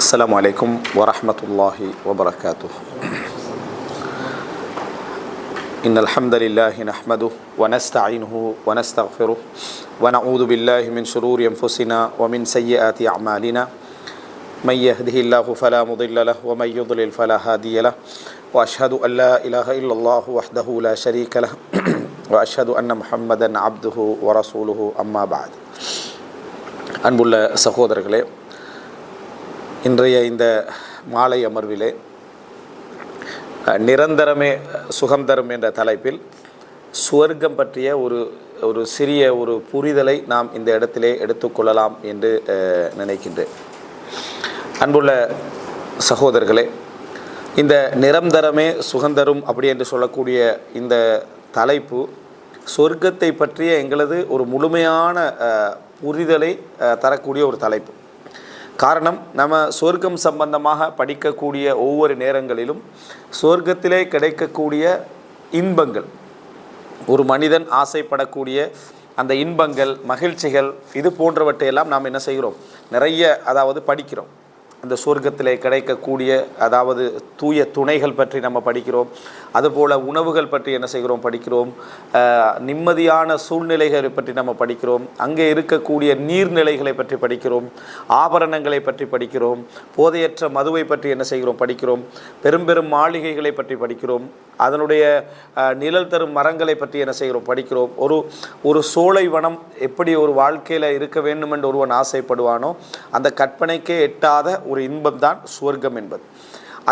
السلام عليكم ورحمة الله وبركاته. إن الحمد لله نحمده ونستعينه ونستغفره ونعوذ بالله من شرور أنفسنا ومن سيئات أعمالنا من يهده الله فلا مضل له ومن يضلل فلا هادي له وأشهد أن لا إله إلا الله وحده لا شريك له وأشهد أن محمدا عبده ورسوله أما بعد. அன்புள்ள சகோதரர்களே, இன்றைய இந்த மாலை அமர்விலே நிரந்தரமே சுகம் தரும் என்ற தலைப்பில் சுவர்க்கம் பற்றிய ஒரு சிறிய புரிதலை நாம் இந்த இடத்திலே எடுத்துக்கொள்ளலாம் என்று நினைக்கின்றேன். அன்புள்ள சகோதரர்களே, இந்த நிரந்தரமே சுகந்தரும் அப்படி என்று சொல்லக்கூடிய இந்த தலைப்பு சொர்க்கத்தை பற்றிய எங்களது ஒரு முழுமையான புரிதலை தரக்கூடிய ஒரு தலைப்பு. காரணம், நம்ம சொர்க்கம் சம்பந்தமாக படிக்கக்கூடிய ஒவ்வொரு நேரங்களிலும் சொர்க்கத்திலே கிடைக்கக்கூடிய இன்பங்கள், ஒரு மனிதன் ஆசைப்படக்கூடிய அந்த இன்பங்கள், மகிழ்ச்சிகள், இது போன்றவற்றையெல்லாம் நாம் என்ன செய்கிறோம், நிறைய படிக்கிறோம். அந்த சொர்க்கத்திலே கிடைக்கக்கூடிய தூய துணைகள் பற்றி நம்ம படிக்கிறோம். அதுபோல் உணவுகள் பற்றி என்ன செய்கிறோம், படிக்கிறோம். நிம்மதியான சூழ்நிலைகளை பற்றி நம்ம படிக்கிறோம். அங்கே இருக்கக்கூடிய நீர்நிலைகளை பற்றி படிக்கிறோம். ஆபரணங்களை பற்றி படிக்கிறோம். போதையற்ற மதுவை பற்றி என்ன செய்கிறோம், படிக்கிறோம். பெரும் பெரும் மாளிகைகளை பற்றி படிக்கிறோம். அதனுடைய நிழல் தரும் மரங்களை பற்றி என்ன செய்கிறோம், படிக்கிறோம். ஒரு சோலை வனம் எப்படி ஒரு வாழ்க்கையில் இருக்க வேண்டும் என்று ஒருவன் ஆசைப்படுவானோ அந்த கற்பனைக்கே எட்டாத ஒரு இன்பம் தான் சுவர்க்கம் என்பது.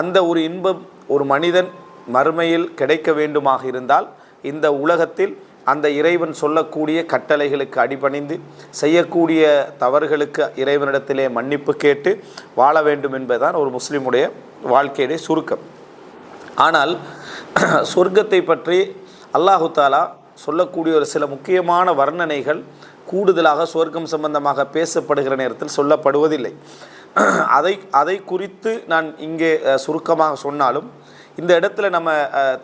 அந்த ஒரு இன்பம் ஒரு மனிதன் மறுமையில் கிடைக்க வேண்டுமாக இருந்தால் இந்த உலகத்தில் அந்த இறைவன் சொல்லக்கூடிய கட்டளைகளுக்கு அடிபணிந்து செய்யக்கூடிய தவறுகளுக்கு இறைவனிடத்திலே மன்னிப்பு கேட்டு வாழ வேண்டும் என்பதுதான் ஒரு முஸ்லிமுடைய வாழ்க்கையுடைய சுருக்கம். ஆனால் சொர்க்கத்தை பற்றி அல்லாஹு தாலா சொல்லக்கூடிய ஒரு சில முக்கியமான வர்ணனைகள் கூடுதலாக சொர்க்கம் சம்பந்தமாக பேசப்படுகிற நேரத்தில் சொல்லப்படுவதில்லை. அதை குறித்து நான் இங்கே சுருக்கமாக சொன்னாலும் இந்த இடத்துல நம்ம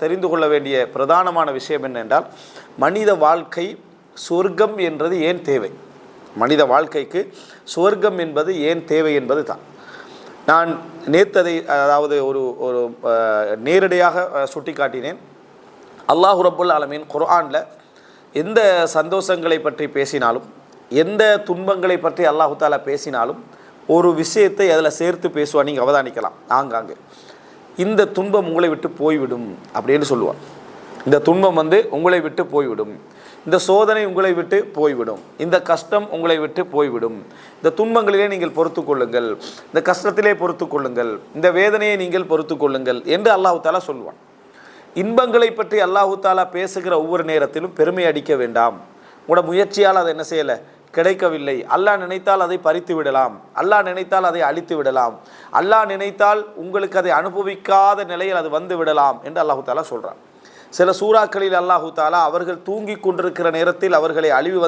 தெரிந்து கொள்ள வேண்டிய பிரதானமான விஷயம் என்னென்றால், மனித வாழ்க்கை சொர்க்கம் என்றது ஏன் தேவை, மனித வாழ்க்கைக்கு சொர்க்கம் என்பது ஏன் தேவை என்பது தான். நான் நேத்ததை ஒரு நேரடியாக சுட்டி காட்டினேன். அல்லாஹ் ரப்புல் ஆலமீன் குர்ஆனில் எந்த சந்தோஷங்களை பற்றி பேசினாலும், எந்த துன்பங்களை பற்றி அல்லாஹு தாலா பேசினாலும் ஒரு விஷயத்தை அதில் சேர்த்து பேசுவான். நீங்கள் அவதானிக்கலாம். ஆங்காங்கே இந்த துன்பம் உங்களை விட்டு போய்விடும் அப்படின்னு சொல்லுவான். இந்த துன்பம் உங்களை விட்டு போய்விடும், இந்த சோதனை உங்களை விட்டு போய்விடும், இந்த கஷ்டம் உங்களை விட்டு போய்விடும், இந்த துன்பங்களிலே நீங்கள் பொறுத்து கொள்ளுங்கள், இந்த கஷ்டத்திலே பொறுத்து கொள்ளுங்கள், இந்த வேதனையை நீங்கள் பொறுத்து கொள்ளுங்கள் என்று அல்லாஹு தாலா சொல்லுவான். இன்பங்களை பற்றி அல்லாஹு தாலா பேசுகிற ஒவ்வொரு நேரத்திலும் பெருமை அடிக்க வேண்டாம். உங்களோட முயற்சியால் அதை என்ன செய்யலை, கிடைக்கவில்லை. அல்லாஹ் நினைத்தால் அதை பறித்து விடலாம், அல்லாஹ் நினைத்தால் அதை அழித்து விடலாம், அல்லாஹ் நினைத்தால் உங்களுக்கு அதை அனுபவிக்காத நிலையில் அது வந்து விடலாம் என்று அல்லாஹு தாலா சொல்கிறான். சில சூறாக்களில் அல்லாஹு தாலா அவர்கள் தூங்கி கொண்டிருக்கிற நேரத்தில் அவர்களை அழிவு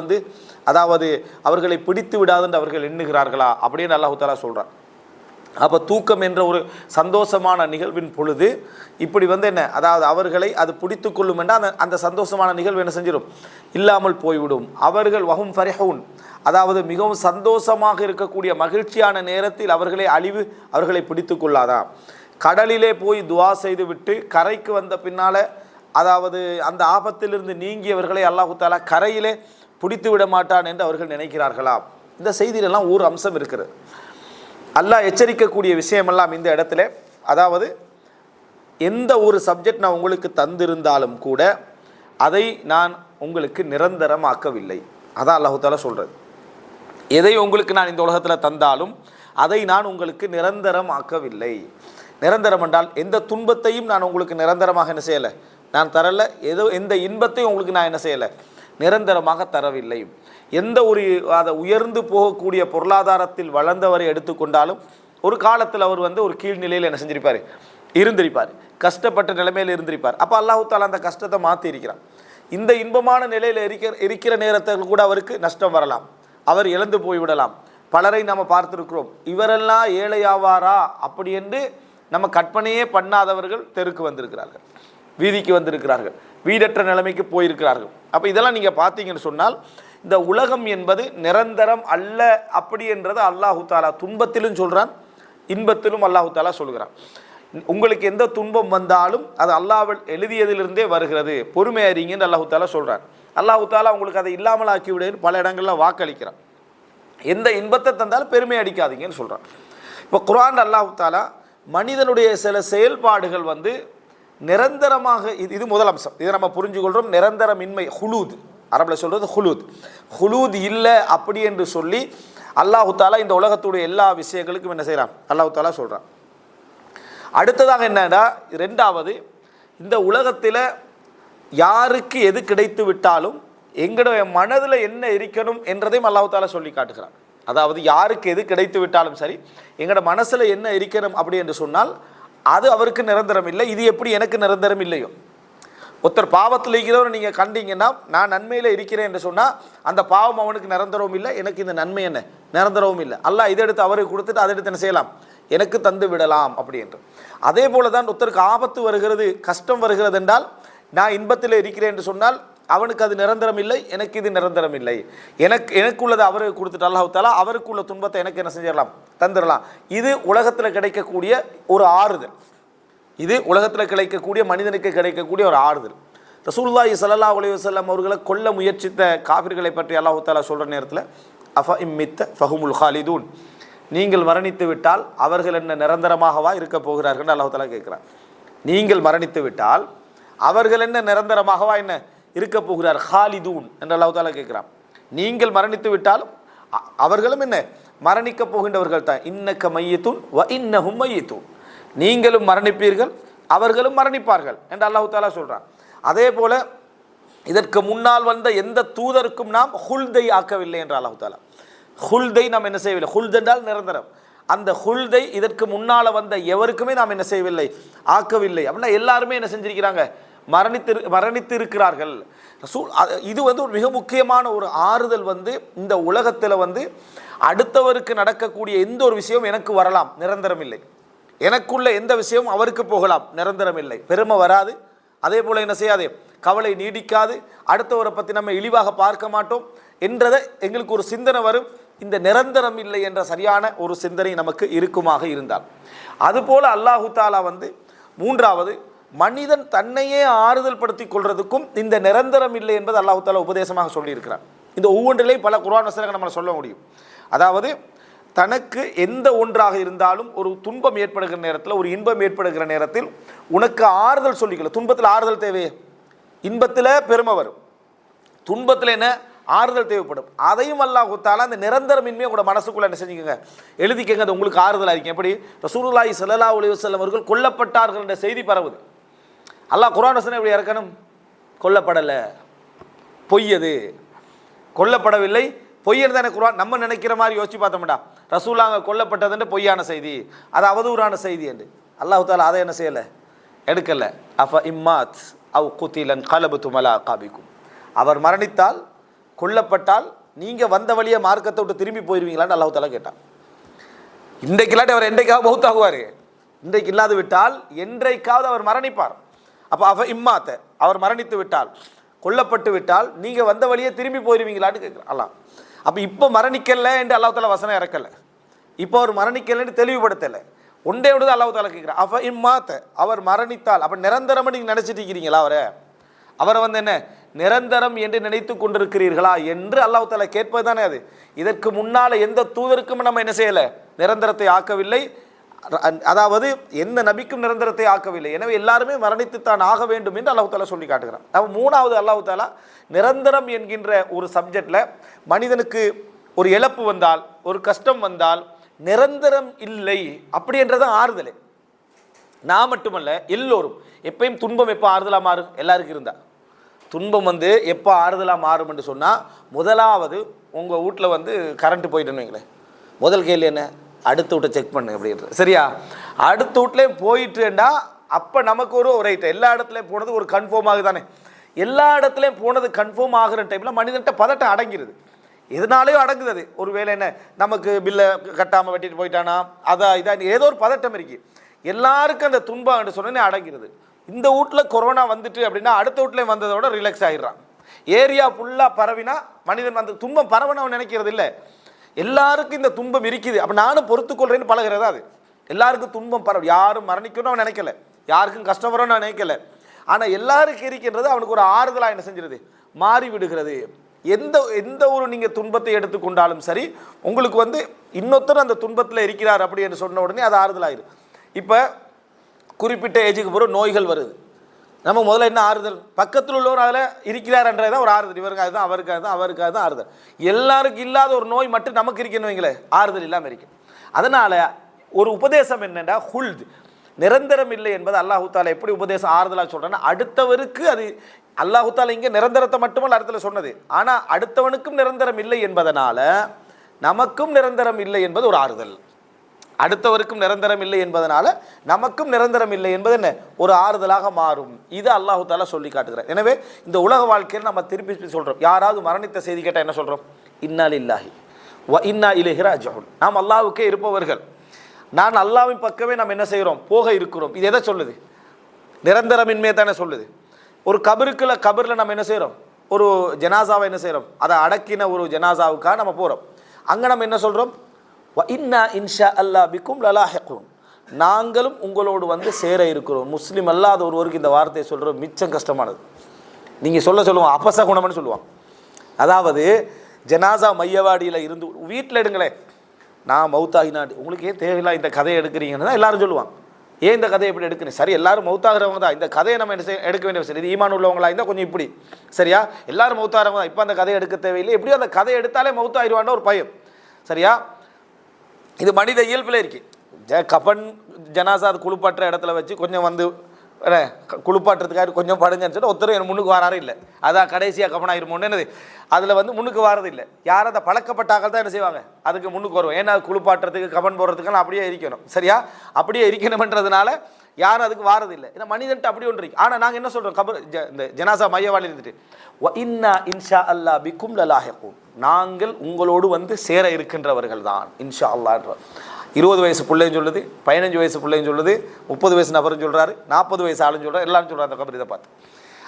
அவர்களை பிடித்து விடாது என்று அவர்கள் எண்ணுகிறார்களா அப்படின்னு அல்லாஹு தாலா சொல்கிறான். அப்போ தூக்கம் என்ற ஒரு சந்தோஷமான நிகழ்வின் பொழுது இப்படி என்ன, அவர்களை அது பிடித்து கொள்ளும் என்றால் அந்த சந்தோஷமான நிகழ்வு என்ன செஞ்சிடும், இல்லாமல் போய்விடும். அவர்கள் வஹும் ஃபரிஹூன், மிகவும் சந்தோஷமாக இருக்கக்கூடிய மகிழ்ச்சியான நேரத்தில் அழிவு அவர்களை பிடித்து கொள்ளாதா. கடலிலே போய் துவா செய்து விட்டு கரைக்கு வந்த பின்னால் அந்த ஆபத்திலிருந்து நீங்கியவர்களை அல்லாஹு தாலா கரையிலே பிடித்து விட மாட்டான் என்று அவர்கள் நினைக்கிறார்களா. இந்த செய்தியிலெல்லாம் ஒரு அம்சம் இருக்கிறது. அல்லாஹ் எச்சரிக்கக்கூடிய விஷயமெல்லாம் இந்த இடத்துல, எந்த ஒரு சப்ஜெக்ட் நான் உங்களுக்கு தந்திருந்தாலும் கூட அதை நான் உங்களுக்கு நிரந்தரமாக்கவில்லை. அதான் அல்லாஹு தாலா சொல்கிறது. எதை உங்களுக்கு நான் இந்த உலகத்தில் தந்தாலும் அதை நான் உங்களுக்கு நிரந்தரமாக்கவில்லை. நிரந்தரம் என்றால் எந்த துன்பத்தையும் நான் உங்களுக்கு நிரந்தரமாக என்ன செய்யலை, நான் தரலை. எந்த இன்பத்தையும் உங்களுக்கு நான் என்ன செய்யலை, நிரந்தரமாக தரவில்லை. எந்த உயர்ந்து போகக்கூடிய பொருளாதாரத்தில் வளர்ந்தவரை எடுத்துக்கொண்டாலும் ஒரு காலத்தில் அவர் ஒரு கீழ்நிலையில் என்ன செஞ்சிருப்பார், இருந்திருப்பார், கஷ்டப்பட்ட நிலைமையில் இருந்திருப்பார். அப்போ அல்லாஹு தாலா அந்த கஷ்டத்தை மாற்றி இருக்கிறான். இந்த இன்பமான நிலையில் இருக்கிற நேரத்தில் கூட அவருக்கு நஷ்டம் வரலாம், அவர் இழந்து போய்விடலாம். பலரை நம்ம பார்த்துருக்கிறோம். இவரெல்லாம் ஏழையாவாரா அப்படி என்று நம்ம கற்பனையே பண்ணாதவர்கள் தெருக்கு வந்திருக்கிறார்கள், வீதிக்கு வந்திருக்கிறார்கள், வீடற்ற நிலைமைக்கு போயிருக்கிறார்கள். அப்போ இதெல்லாம் நீங்கள் பார்த்தீங்கன்னு சொன்னால் இந்த உலகம் என்பது நிரந்தரம் அல்ல அப்படி என்றது அல்லாஹு தாலா துன்பத்திலும் சொல்கிறான், இன்பத்திலும் அல்லாஹு தாலா சொல்கிறான். உங்களுக்கு எந்த துன்பம் வந்தாலும் அது அல்லாஹ் எழுதியதிலிருந்தே வருகிறது, பொறுமையாறீங்கன்னு அல்லாஹு தாலா சொல்கிறான். அல்லாஹு தாலா உங்களுக்கு அதை இல்லாமல் ஆக்கி விடுன்னு பல இடங்களில் வாக்களிக்கிறான். எந்த இன்பத்தை தந்தாலும் பெருமை அடிக்காதீங்கன்னு சொல்கிறான். இப்போ குர்ஆன் அல்லாஹு தாலா மனிதனுடைய சில செயல்பாடுகள் நிரந்தரமாக, இது முதல் அம்சம், இதை நம்ம புரிஞ்சுக்கொள்கிறோம். நிரந்தரமின்மை, ஹுலூத், அரபில் சொல்கிறது ஹுலூத் இல்லை அப்படி என்று சொல்லி அல்லாஹு தாலா இந்த உலகத்துடைய எல்லா விஷயங்களுக்கும் என்ன செய்கிறான், அல்லாஹு தாலா சொல்கிறான். அடுத்ததாக என்னன்னா, ரெண்டாவது, இந்த உலகத்தில் யாருக்கு எது கிடைத்து விட்டாலும் எங்களுடைய மனதில் என்ன இருக்கணும் என்றதையும் அல்லாஹு தாலா சொல்லி காட்டுகிறான். அதாவது யாருக்கு எது கிடைத்து விட்டாலும் சரி, எங்களோட மனசில் என்ன இருக்கணும் அப்படி என்று சொன்னால் அது அவருக்கு நிரந்தரம் இல்லை. இது எப்படி எனக்கு நிரந்தரம் இல்லையோ, ஒருத்தர் பாவத்தில் இருக்கிறவர் நீங்கள் கண்டீங்கன்னா, நான் நன்மையில் இருக்கிறேன் என்று சொன்னால் அந்த பாவம் அவனுக்கு நிரந்தரவும் இல்லை, எனக்கு இந்த நன்மை என்ன நிரந்தரவும் இல்லை. அல்லாஹ் இதை எடுத்து அவருக்கு கொடுத்துட்டு அதை எடுத்து என்ன செய்யலாம், எனக்கு தந்து விடலாம் அப்படி என்று. அதே போல தான் ஒருத்தருக்கு ஆபத்து வருகிறது, கஷ்டம் வருகிறது என்றால், நான் இன்பத்தில் இருக்கிறேன் என்று சொன்னால் அவனுக்கு அது நிரந்தரம் இல்லை, எனக்கு இது நிரந்தரம் இல்லை. எனக்குள்ளதை அவருக்கு கொடுத்துட்டு அல்லாஹ் தஆலா அவருக்குள்ள துன்பத்தை எனக்கு என்ன செஞ்சிடலாம், தந்துடலாம். இது உலகத்தில் கிடைக்கக்கூடிய ஒரு ஆறுதல். இது உலகத்தில் கிடைக்கக்கூடிய மனிதனுக்கு கிடைக்கக்கூடிய ஒரு ஆறுதல். ரசூலுல்லாஹி ஸல்லல்லாஹு அலைஹி வஸல்லம் அவர்களை கொல்ல முயற்சித்த காபிர்களை பற்றி அல்லாஹ் தஆலா சொல்கிற நேரத்தில் அஃப இம்மித்த ஃபஹுமுல் ஹாலிதூன், நீங்கள் மரணித்து விட்டால் அவர்கள் என்ன நிரந்தரமாகவா இருக்க போகிறார்கள் அல்லாஹ் தஆலா கேட்குறான். நீங்கள் மரணித்து விட்டால் அவர்கள் என்ன நிரந்தரமாகவா என்ன இருக்க போகிறார், ஹாலிதூன் என்று அல்லாஹ் தஆலா கேட்குறான். நீங்கள் மரணித்து விட்டாலும் அவர்களும் என்ன மரணிக்க போகின்றவர்கள் தான். இன்னக்க மையத்துன் வ இன்னஹும் மையத்துன், நீங்களும் மரணிப்பீர்கள் அவர்களும் மரணிப்பார்கள் என்று அல்லாஹ் தஆலா சொல்கிறான். அதே போல இதற்கு முன்னால் வந்த எந்த தூதருக்கும் நாம் ஹுல்தை ஆக்கவில்லை என்று அல்லாஹ் தஆலா. ஹுல்தை நாம் என்ன செய்யவில்லை, ஹுல்த் என்றால் நிரந்தரம். அந்த ஹுல்தை இதற்கு முன்னால் வந்த எவருக்குமே நாம் என்ன செய்யவில்லை, ஆக்கவில்லை. அப்படின்னா எல்லாருமே என்ன செஞ்சிருக்கிறாங்க, மரணித்து இருக்கிறார்கள். இது ஒரு மிக முக்கியமான ஒரு ஆறுதல். இந்த உலகத்தில் அடுத்தவருக்கு நடக்கக்கூடிய எந்த ஒரு விஷயம் எனக்கு வரலாம், நிரந்தரம் இல்லை. எனக்குள்ள எந்த விஷயம் அவருக்கு போகலாம், நிரந்தரம் இல்லை. பெருமை வராது, அதே போல் என்ன செய்யாது, கவலை நீடிக்காது, அடுத்தவரை பற்றி நம்ம இழிவாக பார்க்க மாட்டோம் என்றதை எங்களுக்கு ஒரு சிந்தனை வரும். இந்த நிரந்தரம் இல்லை என்ற சரியான ஒரு சிந்தனை நமக்கு இருக்குமாக இருந்தால், அதுபோல் அல்லாஹு தாலா மூன்றாவது, மனிதன் தன்னையே ஆறுதல் படுத்திக் கொள்றதுக்கும் இந்த நிரந்தரம் இல்லை என்பது அல்லாஹு தாலா உபதேசமாக சொல்லியிருக்கிறான். இந்த ஒவ்வொன்றிலையும் பல குர்ஆன் வசனங்களை நம்ம சொல்ல முடியும். அதாவது தனக்கு எந்த ஒன்றாக இருந்தாலும் ஒரு துன்பம் ஏற்படுகிற நேரத்தில், ஒரு இன்பம் ஏற்படுகிற நேரத்தில் உனக்கு ஆறுதல் சொல்லிக்கல. துன்பத்தில் ஆறுதல் தேவையே, இன்பத்தில் பெருமை வரும், துன்பத்தில் என்ன ஆறுதல் தேவைப்படும். அதையும் அல்லாஹ் தஆலா அந்த நிரந்தரமின்மையை உங்களோட மனசுக்குள்ள என்ன செஞ்சுக்கங்க, எழுதிக்கங்க, அது உங்களுக்கு ஆறுதலாக இருக்கும். எப்படி ரசூலுல்லாஹி ஸல்லல்லாஹு அலைஹி வஸல்லம் அவர்கள் கொல்லப்பட்டார்கள் என்ற செய்தி பரவுது. அல்லாஹ் குர்ஆன் வசனம் எப்படி இறக்கணும், கொல்லப்படலை, பொய்யது, கொல்லப்படவில்லை, பொய்யன்னு தானே குர்ஆன். நம்ம நினைக்கிற மாதிரி யோசிச்சு பார்த்தோம்டா, ரசூலாங்க கொல்லப்பட்டதுன்னு பொய்யான செய்தி, அது அவதூறான செய்தி என்று. அல்லாஹ் தஆலா அதை என்ன செய்யலை, எடுக்கலை. அஃப இம்மாத் அவ் குதிலன் கலபத்தும் அலா அகாபிக்கும், அவர் மரணித்தால், கொல்லப்பட்டால் நீங்கள் வந்த வழியை மார்க்கத்தை விட்டு திரும்பி போயிடுவீங்களான்னு அல்லாஹ் தஆலா கேட்டான். இன்றைக்கு இல்லாட்டி அவர் என்றைக்காவது மௌத்தாகுவார், இன்றைக்கு இல்லாது விட்டால் என்றைக்காவது அவர் மரணிப்பார். அப்போ அவ இம்மாத்த, அவர் மரணித்து விட்டால், கொல்லப்பட்டு விட்டால் நீங்கள் வந்த வழியை திரும்பி போயிடுவீங்களான்னு கேட்குறான் அல்லாஹ். அப்போ இப்போ மரணிக்கலை என்று அல்லாஹ் தஆலா வசனம் இறக்கலை, இப்போ அவர் மரணிக்கலைன்னு தெளிவுபடுத்தலை. ஒன்றே ஒன்று அல்லாஹ் தஆலா கேட்குறான், அவ இம்மாத்த, அவர் மரணித்தால். அப்போ நிரந்தரமாக நீங்கள் நினச்சிட்டு இருக்கிறீங்களா, அவரை என்ன நிரந்தரம் என்று நினைத்து கொண்டிருக்கிறீர்களா என்று அல்லாஹ் தஆலா கேட்பது தானே அது. இதற்கு முன்னால் எந்த தூதருக்கும் நம்ம என்ன செய்யலை, நிரந்தரத்தை ஆக்கவில்லை. அதாவது எந்த நபிக்கும் நிரந்தரத்தை ஆக்கவில்லை. எனவே எல்லாருமே மரணித்துத்தான் ஆக வேண்டும் என்று அல்லாஹ் தஆலா சொல்லி காட்டுகிறான். அப்போ மூணாவது அல்லாஹ் தஆலா நிரந்தரம் என்கின்ற ஒரு சப்ஜெக்டில் மனிதனுக்கு ஒரு இழப்பு வந்தால், ஒரு கஷ்டம் வந்தால் நிரந்தரம் இல்லை அப்படி என்றதான் ஆறுதலே. நான் மட்டுமல்ல, எல்லோரும். எப்பயும் துன்பம் எப்போ ஆறுதலாக மாறும், எல்லாருக்கும் இருந்தால் துன்பம் எப்போ ஆறுதலாக மாறும் என்று சொன்னால், முதலாவது உங்கள் வீட்டில் கரண்ட்டு போயிட்டுன்னு வைங்களேன், முதல் கேள்வி என்ன, அடுத்த வீட்டை செக் பண்ணு அப்படின்ற. சரியா, அடுத்த வீட்லேயும் போயிட்டுண்டா அப்போ நமக்கு ஒரு ரைட்டு, எல்லா இடத்துலையும் போனது ஒரு கன்ஃபார்ம் ஆகுது தானே. எல்லா இடத்துலையும் போனது கன்ஃபார்ம் ஆகிற டைமில் மனிதன்கிட்ட பதட்டம் அடங்கிடுது. எதனாலேயோ அடங்குது அது. ஒரு வேளை என்ன, நமக்கு பில்லை கட்டாமல் வெட்டிட்டு போயிட்டானா, அதான் இதான் ஏதோ ஒரு பதட்டம் இருக்கு. எல்லாருக்கும் அந்த துன்பம் என்று சொன்னே அடங்கிறது. இந்த வீட்டில் கொரோனா வந்துட்டு அப்படின்னா அடுத்த வீட்லேயும் வந்ததோட ரிலாக்ஸ் ஆகிடுறான். ஏரியா ஃபுல்லாக பரவினா மனிதன் துன்பம் பரவணும் அவன் நினைக்கிறது இல்லை. எல்லாருக்கும் இந்த துன்பம் இருக்குது, அப்போ நானும் பொறுத்துக்கொள்றேன்னு பழகிறதா அது. எல்லாருக்கும் துன்பம் யாரும் மரணிக்கணும்னு நினைக்கல, யாருக்கும் கஷ்டம் வரும்னு நினைக்கல. ஆனால் எல்லாருக்கும் இருக்கின்றது அவனுக்கு ஒரு ஆறுதலாக என்ன செஞ்சிருது, மாறி விடுகிறது. எந்த ஒரு நீங்கள் துன்பத்தை எடுத்துக்கொண்டாலும் சரி, உங்களுக்கு இன்னொருத்தர் அந்த துன்பத்தில் இருக்கிறார் அப்படி என்று சொன்ன உடனே அது ஆறுதலாயிரு. இப்போ குறிப்பிட்ட ஏஜுக்கு பிறகு நோய்கள் வருது, நம்ம முதல்ல என்ன ஆறுதல், பக்கத்தில் உள்ளவர் அதில் இருக்கிறார்ன்றதான் ஒரு ஆறுதல். இவருக்கு அதுதான், அவருக்கு அதுதான், அவருக்கு அதுதான் ஆறுதல். எல்லாருக்கும் இல்லாத ஒரு நோய் மட்டும் நமக்கு இருக்குன்னு வைங்களேன், ஆறுதல் இல்லாமல் இருக்கு. அதனால் ஒரு உபதேசம் என்னென்னா ஹுல்த், நிரந்தரம் இல்லை என்பது அல்லாஹு தாலா எப்படி உபதேசம் ஆறுதலாக சொல்கிறேன்னா, அடுத்தவருக்கு அது அல்லாஹு தாலா இங்கே நிரந்தரத்தை மட்டுமல்ல அர்த்தத்தில் சொன்னது, ஆனால் அடுத்தவனுக்கும் நிரந்தரம் இல்லை என்பதனால நமக்கும் நிரந்தரம் இல்லை என்பது ஒரு ஆறுதல். அடுத்தவருக்கும் நிரந்தரம் இல்லை என்பதனால நமக்கும் நிரந்தரம் இல்லை என்பது என்ன, ஒரு ஆறுதலாக மாறும். இது அல்லாஹு தாலா சொல்லி காட்டுகிறார். எனவே இந்த உலக வாழ்க்கையில் நம்ம திருப்பி சொல்கிறோம், யாராவது மரணித்த செய்தி கேட்டால் என்ன சொல்கிறோம், இன்னா லில்லாஹி வ இன்னா இலைஹி ராஜிஊன். நாம் அல்லாஹ்வுக்கே இருப்பவர்கள், நான் அல்லாஹ்வின் பக்கமே நாம் என்ன செய்கிறோம், போக இருக்கிறோம். இது எதை சொல்லுது, நிரந்தரமின்மையை தானே சொல்லுது. ஒரு கபரில் நம்ம என்ன செய்கிறோம், ஒரு ஜனாசாவை என்ன செய்கிறோம், அதை அடக்கின ஒரு ஜனாசாவுக்காக நம்ம போகிறோம். அங்கே நம்ம என்ன சொல்கிறோம், வ இன்னா இன்ஷா அல்லாஹ் பிக்கும் லலாஹிகூன், நாங்களும் உங்களோடு சேர இருக்கிறோம். முஸ்லீம் அல்லாத ஒருவருக்கு இந்த வார்த்தையை சொல்கிறது மிச்சம் கஷ்டமானது. நீங்கள் சொல்லுவோம் அபசகுணம்னு சொல்லுவாங்க. அதாவது ஜனாசா மையவாடியில் இருந்து வீட்டில் எடுங்களேன், நான் மௌத்தாகினாடி, உங்களுக்கு ஏன் தேவையில்லா இந்த கதையை எடுக்கிறீங்கன்னு தான் எல்லாரும் சொல்லுவாங்க. ஏன் இந்த கதையை எப்படி எடுக்கணும், சரி எல்லாரும் மௌத்தாகிறவங்க தான், இந்த கதையை நம்ம என்ன எடுக்க வேண்டிய விஷயம். இது ஈமான் உள்ளவங்களா இருந்தால் கொஞ்சம் இப்படி சரியா, எல்லாரும் மௌத்தாகிறவங்க தான், இப்போ அந்த கதையை எடுக்க தேவையில்லை, எப்படியும் அந்த கதையை எடுத்தாலே மௌத்தாகிடுவான்னு ஒரு பயம் சரியா. இது மனித இயல்பில் இருக்கு. கபன் ஜனாசா அது குளிப்பாட்டுற இடத்துல வச்சு கொஞ்சம் குளிப்பாட்டுறதுக்காக கொஞ்சம் படுங்கன்னு சொல்லி ஒருத்தரும் எனக்கு முன்னுக்கு வராரு இல்லை, அதான் கடைசியாக கபனாயிருமோன்னு என்னது அதில் முன்னுக்கு வாரது இல்லை. யாரும் அதை பழக்கப்பட்டாக்கள் தான் என்ன செய்வாங்க, அதுக்கு முன்னுக்கு வருவோம். ஏன்னா குளிப்பாட்டுறதுக்கு கபன் போடுறதுக்கெல்லாம் அப்படியே இருக்கணும் சரியா, அப்படியே இருக்கணும்ன்றதுனால யாரும் அதுக்கு வாரது இல்லை. ஏன்னா மனிதன்ட்டு அப்படி ஒன்று இருக்கு. ஆனால் நாங்கள் என்ன சொல்கிறோம், இந்த ஜனாசா மையவாளி இருந்துட்டு வ இன்னா இன்ஷா அல்லாஹ் பிக்கும் லலாஹிகூன், நாங்கள் உங்களோடு சேர இருக்கின்றவர்கள் தான் இன்ஷா அல்லாஹ். 20 வயசு பிள்ளைன்னு சொல்லுது, 15 வயசு பிள்ளைன்னு சொல்லுது, 30 வயசு நபருன்னு சொல்கிறாரு, 40 வயசு ஆளுன்னு சொல்கிறார், எல்லாரும் சொல்கிறார் அந்த கபர் இதை பார்த்து.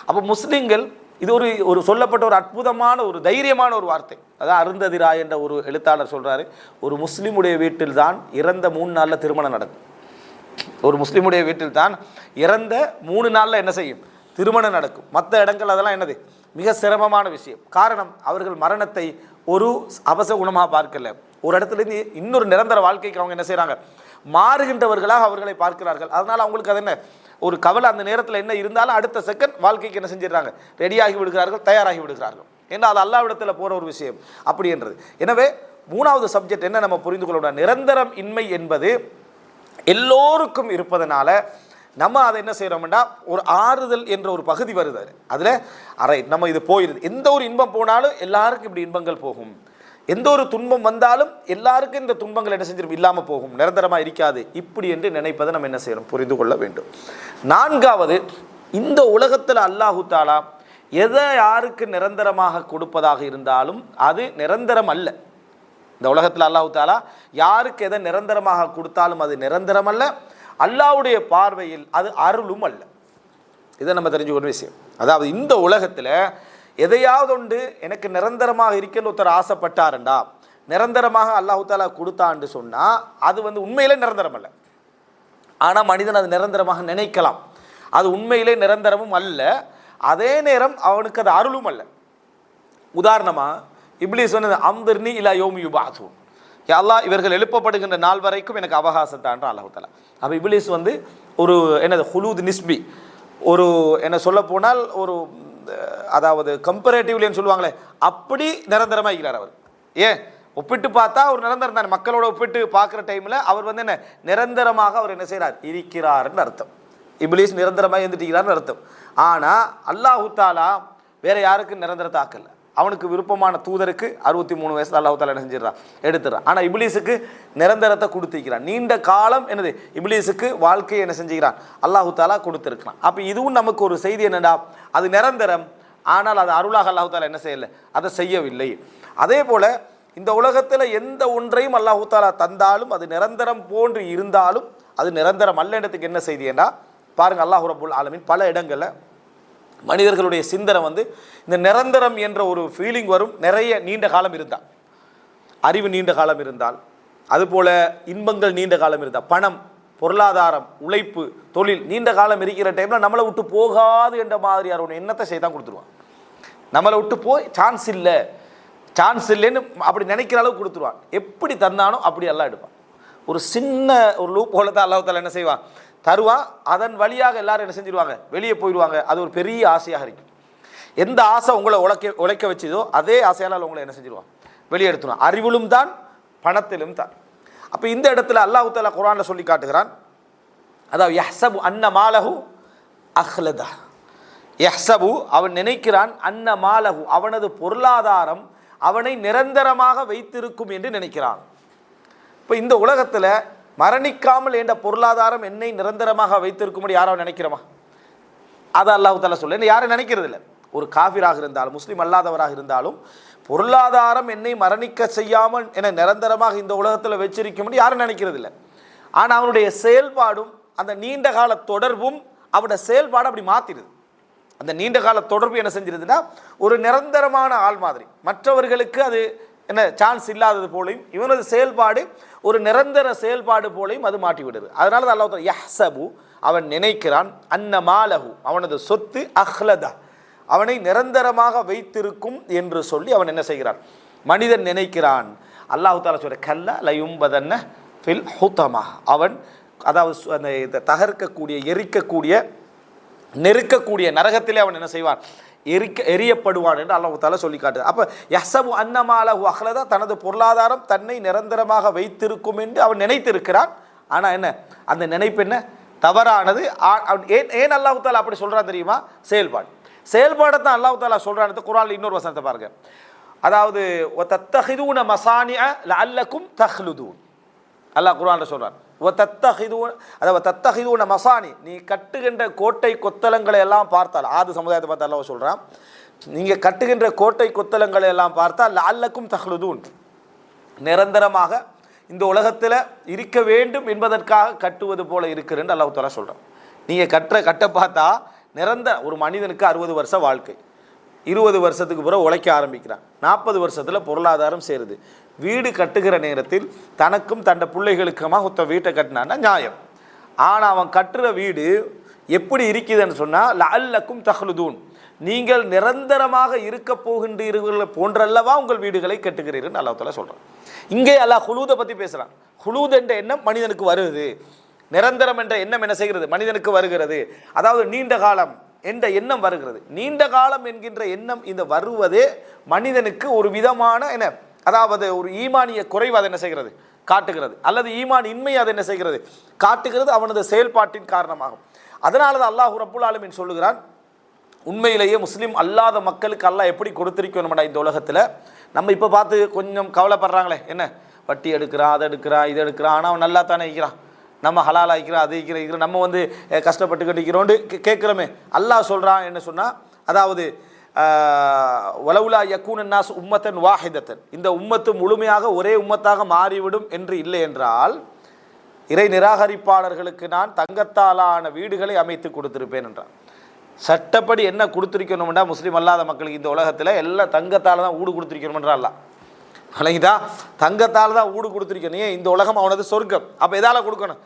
அப்போ முஸ்லீம்கள் இது ஒரு சொல்லப்பட்ட ஒரு அற்புதமான ஒரு தைரியமான ஒரு வார்த்தை. அதான் அருந்ததி ராய் என்ற ஒரு எழுத்தாளர் சொல்கிறாரு, ஒரு முஸ்லீமுடைய வீட்டில் தான் இறந்த 3 நாளில் திருமணம் நடக்கும். ஒரு முஸ்லீமுடைய வீட்டில் தான் இறந்த 3 நாளில் என்ன செய்யும், திருமணம் நடக்கும். மற்ற இடங்கள் அதெல்லாம் என்னது மிக சிரமமான விஷயம். காரணம், அவர்கள் மரணத்தை ஒரு அபசகுணமாக பார்க்கல, ஒரு இடத்துலேருந்து இன்னொரு நிரந்தர வாழ்க்கைக்கு அவங்க என்ன செய்கிறாங்க, மாறுகின்றவர்களாக அவர்களை பார்க்கிறார்கள். அதனால் அவங்களுக்கு அது என்ன ஒரு கவலை, அந்த நேரத்தில் என்ன இருந்தாலும் அடுத்த செகண்ட் வாழ்க்கைக்கு என்ன செஞ்சிடறாங்க, ரெடியாகி விடுகிறார்கள், தயாராகி விடுகிறார்கள். ஏன்னா அது அல்லாஹ்விடத்தில் போகிற ஒரு விஷயம் அப்படி என்றது. எனவே 3வது சப்ஜெக்ட் என்ன நம்ம புரிந்து கொள்ளணும், நிரந்தரம் இன்மை என்பது எல்லோருக்கும் இருப்பதனால நம்ம அதை என்ன செய்கிறோம்னா ஒரு ஆறுதல் என்ற ஒரு பகுதி வருது அதில் நம்ம இது போயிடுது. எந்த ஒரு இன்பம் போனாலும் எல்லாருக்கும் இப்படி இன்பங்கள் போகும், எந்த ஒரு துன்பம் வந்தாலும் எல்லாருக்கும் இந்த துன்பங்கள் என்ன செஞ்சிடும், இல்லாமல் போகும், நிரந்தரமாக இருக்காது, இப்படி என்று நினைப்பதை நம்ம என்ன செய்யணும், புரிந்து கொள்ள வேண்டும். 4வது, இந்த உலகத்தில் அல்லாஹு தாலா எதை யாருக்கு நிரந்தரமாக கொடுப்பதாக இருந்தாலும் அது நிரந்தரம் அல்ல. இந்த உலகத்தில் அல்லாஹு தாலா யாருக்கு எதை நிரந்தரமாக கொடுத்தாலும் அது நிரந்தரம் அல்ல, அல்லாஹ்வுடைய பார்வையில் அது அருளும் அல்ல. இதை நம்ம தெரிஞ்சுக்கொண்ட விஷயம். அதாவது இந்த உலகத்தில் எதையாவது ஒன்று எனக்கு நிரந்தரமாக இருக்குன்னு ஒருத்தர் ஆசைப்பட்டாருண்டா, நிரந்தரமாக அல்லாஹு தாலா கொடுத்தான்னு சொன்னால் அது உண்மையிலே நிரந்தரம் அல்ல. ஆனால் மனிதன் அது நிரந்தரமாக நினைக்கலாம், அது உண்மையிலே நிரந்தரமும் அல்ல, அதே நேரம் அவனுக்கு அது அருளும் அல்ல. உதாரணமாக இப்லீஸ் அம்திர்னி இலா யௌமி யுபஅஸூன், யா அல்லாஹ் இவர்கள் எழுப்பப்படுகின்ற நாள் வரைக்கும் எனக்கு அவகாசத்தான்ற அல்லாஹு தாலா. அப்போ இப்லீஸ் ஒரு என்னது ஹுலூத் நிஸ்பி, ஒரு என்ன சொல்ல போனால் ஒரு அதாவது கம்பேரேட்டிவ்லின்னு சொல்லுவாங்களே அப்படி நிரந்தரமாக இருக்கிறார் அவர். ஏன் ஒப்பிட்டு பார்த்தா அவர் நிரந்தரம் தானே, மக்களோட ஒப்பிட்டு பார்க்குற டைமில் அவர் என்ன நிரந்தரமாக அவர் என்ன செய்கிறார், இருக்கிறார்னு அர்த்தம். இப்லீஸ் நிரந்தரமாக இருந்துட்டுக்கிறார்னு அர்த்தம். ஆனால் அல்லாஹு தாலா வேற யாருக்கு நிரந்தரத்தை ஆக்கல, அவனுக்கு விருப்பமான தூதருக்கு 63 வயசில் அல்லாஹு தாலா என்ன செஞ்சிடறான், எடுத்துடுறான். ஆனால் இப்லீஸுக்கு நிரந்தரத்தை கொடுத்திருக்கிறான். நீண்ட காலம் என்னது இப்லீஸுக்கு வாழ்க்கையை என்ன செஞ்சுக்கிறான், அல்லாஹு தாலா கொடுத்துருக்கிறான். அப்போ இதுவும் நமக்கு ஒரு செய்தி என்னடா, அது நிரந்தரம், ஆனால் அது அருளாக அல்லாஹு தாலா என்ன செய்யலை, அதை செய்யவில்லை. அதே போல் இந்த உலகத்தில் எந்த ஒன்றையும் அல்லாஹு தாலா தந்தாலும் அது நிரந்தரம் போன்று இருந்தாலும் அது நிரந்தரம் அல்லன்றதுக்கு என்ன செய்தி என்றா பாருங்கள், அல்லாஹ் ரப்புல் ஆலமீன் பல இடங்களில் மனிதர்களுடைய சிந்தனை இந்த நிரந்தரம் என்ற ஒரு ஃபீலிங் வரும். நிறைய நீண்ட காலம் இருந்தால், அறிவு நீண்ட காலம் இருந்தால், அதுபோல் இன்பங்கள் நீண்ட காலம் இருந்தால், பணம், பொருளாதாரம், உழைப்பு, தொழில் நீண்ட காலம் இருக்கிற டைமில் நம்மளை விட்டு போகாது என்ற மாதிரியான ஒரு எண்ணத்தை செய்தான் கொடுத்துருவான். நம்மளை விட்டு போய் சான்ஸ் இல்லைன்னு அப்படி நினைக்கிற அளவுக்கு கொடுத்துருவான். எப்படி தந்தானோ அப்படி எல்லாம் எடுப்பான். ஒரு சின்ன ஒரு லூப் போல தான் அல்லாஹ் தஆலா என்ன செய்வான், தருவான். அதன் வழியாக எல்லாரும் என்ன செஞ்சிருவாங்க, வெளியே போயிடுவாங்க. அது ஒரு பெரிய ஆசையாக இருக்கும். எந்த ஆசை உங்களை உழைக்க வச்சதோ அதே ஆசையால் உங்களை என்ன செஞ்சிருவான், வெளியே எடுத்துருவான். அறிவிலும் தான் பணத்திலும் தான். அப்போ இந்த இடத்துல அல்லாஹ் தஆலா குர்ஆனில் சொல்லி காட்டுகிறான், அதாவது யஹ்சபு அன்ன மாலஹு அஹ்லதா. யஹ்சபு அவன் நினைக்கிறான், அன்ன மாலஹு அவனது பொருளாதாரம் அவனை நிரந்தரமாக வைத்திருக்கும் என்று நினைக்கிறான். இப்போ இந்த உலகத்தில் மரணிக்காமல் என்ற பொருளாதாரம் என்னை நிரந்தரமாக வைத்திருக்கும்படி யாராவது நினைக்கிறோமா? அதை அல்லாஹ் தஆலா சொல்ல யாரும் நினைக்கிறது இல்லை. ஒரு காஃபிராக இருந்தாலும் முஸ்லீம் அல்லாதவராக இருந்தாலும் பொருளாதாரம் என்னை மரணிக்க செய்யாமல் என நிரந்தரமாக இந்த உலகத்தில் வச்சிருக்கும்படி யாரும் நினைக்கிறது இல்லை. ஆனால் அவனுடைய செயல்பாடும் அந்த நீண்ட கால தொடர்பும் அவனுடைய செயல்பாடு அப்படி மாற்றிடுது. அந்த நீண்ட கால தொடர்பு என்ன செஞ்சிருதுன்னா ஒரு நிரந்தரமான ஆள் மாதிரி, மற்றவர்களுக்கு அது என்ன சான்ஸ் இல்லாதது போலையும் இவனது செயல்பாடு ஒரு நிரந்தர செயல்பாடு போலையும் அது மாட்டி விடுது. அதனால தான் அல்லாஹ் தஆலா யஹ்சபு அவன் நினைக்கிறான், அன்ன மாலஹு அவனது சொத்து அஹ்லதா அவனை நிரந்தரமாக வைத்திருக்கும் என்று சொல்லி அவன் என்ன செய்கிறான், மனிதன் நினைக்கிறான். அல்லாஹ் தஆலா சொல்ற கல்லா லயும்பதன்ன ஃபில் ஹுதமா அவன் அதாவது அந்த தகர்க்கக்கூடிய எரிக்கக்கூடிய நெருக்கக்கூடிய நரகத்திலே அவன் என்ன செய்வான், எரியப்படுவான் என்று அல்லாஹ் தஆலா சொல்லி காட்டுது. அப்போ யஹ்சபு அன்ன மாலஹு அஹ்லதா தனது பொருளாதாரம் தன்னை நிரந்தரமாக வைத்திருக்கும் என்று அவன் நினைத்திருக்கிறான். ஆனால் என்ன அந்த நினைப்பு என்ன தவறானது. ஏன் அல்லாஹ் தஆலா அப்படி சொல்கிறான் தெரியுமா? செயல்பாடை தான் அல்லாஹ் தஆலா சொல்கிறான். குர்ஆனில் இன்னொரு வசனத்தை பாருங்க, அதாவது வதத்தஹிதுன மசானிஅ லஅல்லக்கும் தஹ்லுதூன். அல்லாஹ் குர்ஆனில் சொல்கிறான் தத்தஹிதூன மசானி நீ கட்டுகின்ற கோட்டை கொத்தளங்களை எல்லாம் பார்த்தால், ஆது சமுதாயத்தை பார்த்து அல்லாஹ் சொல்கிறான், நீங்கள் கட்டுகின்ற கோட்டை கொத்தளங்களை எல்லாம் பார்த்தால் லஅல்லக்கும் தஹ்லுதூன் நிரந்தரமாக இந்த உலகத்தில் இருக்க வேண்டும் என்பதற்காக கட்டுவது போல இருக்கிறன்னு அல்லாஹ் தஆலா சொல்கிறான். நீங்கள் கட்ட பார்த்தா ஒரு மனிதனுக்கு 60 வருஷம் வாழ்க்கை, 20 வருஷத்துக்கு பிறகு உழைக்க ஆரம்பிக்கிறான், 40 வருஷத்தில் பொருளாதாரம் சேருது. வீடு கட்டுகிற நேரத்தில் தனக்கும் தண்ட பிள்ளைகளுக்குமா வீட்டை கட்டினான்னா நியாயம். ஆனால் அவன் கட்டுற வீடு எப்படி இருக்குதுன்னு சொன்னால் லஅல்லக்கும் தஹ்லுதூன் நீங்கள் நிரந்தரமாக இருக்க போகின்றீர்கள் போன்றல்லவா உங்கள் வீடுகளை கட்டுகிறீர்கள் அல்லாஹ் தஆலா சொல்கிறான். இங்கே அல்லாஹ் ஹுலூதை பற்றி பேசுகிறான். ஹுலூத் என்ற எண்ணம் மனிதனுக்கு வருது, நிரந்தரம் என்ற எண்ணம் என்ன செய்கிறது மனிதனுக்கு வருகிறது. அதாவது நீண்ட காலம் என்ற எண்ணம் வருகிறது. நீண்ட காலம் என்கின்ற எண்ணம் இந்த வருவதே மனிதனுக்கு ஒரு விதமான என்ன, அதாவது ஒரு ஈமானிய குறைவு அதை என்ன செய்கிறது காட்டுகிறது, அல்லது ஈமான் இன்மை அதை என்ன செய்கிறது காட்டுகிறது அவனது செயல்பாட்டின் காரணமாகும். அதனால தான் அல்லாஹ் ரப்புல் ஆலமீன் சொல்லுகிறான், உண்மையிலேயே முஸ்லீம் அல்லாத மக்களுக்கு அல்லாஹ் எப்படி கொடுத்திருக்கணும்டா இந்த உலகத்தில். நம்ம இப்போ பார்த்து கொஞ்சம் கவலைப்படுறாங்களே, என்ன வட்டி எடுக்கிறான், அதை எடுக்கிறான், இதை எடுக்கிறான், ஆனால் அவன் நல்லா தானே இருக்கிறான், நம்ம ஹலால் ஆகிக்கிறோம், அது இருக்கிற நம்ம கஷ்டப்பட்டு கட்டிக்கிறோன்னு கேட்குறோமே. அல்லாஹ் சொல்கிறான் என்ன சொன்னால், அதாவது வலவுலா யக்கூனன் நாஸ் உம்மத்தன் வாஹிதத்தன் இந்த உம்மத்து முழுமையாக ஒரே உம்மத்தாக மாறிவிடும் என்று இல்லை என்றால் இறை நிராகரிப்பாளர்களுக்கு நான் தங்கத்தாலான வீடுகளை அமைத்து கொடுத்திருப்பேன் என்றான். சட்டப்படி என்ன கொடுத்துருக்கணும்னா முஸ்லீம் அல்லாத மக்களுக்கு இந்த உலகத்தில் எல்லாம் தங்கத்தால் தான் ஊடு கொடுத்துருக்கணும்ன்றா அல்ல விளங்கிட்டா, தங்கத்தால் தான் ஊடு கொடுத்துருக்கணும். ஏன் இந்த உலகம் அவனது சொர்க்கம். அப்போ எதால் கொடுக்கணும்,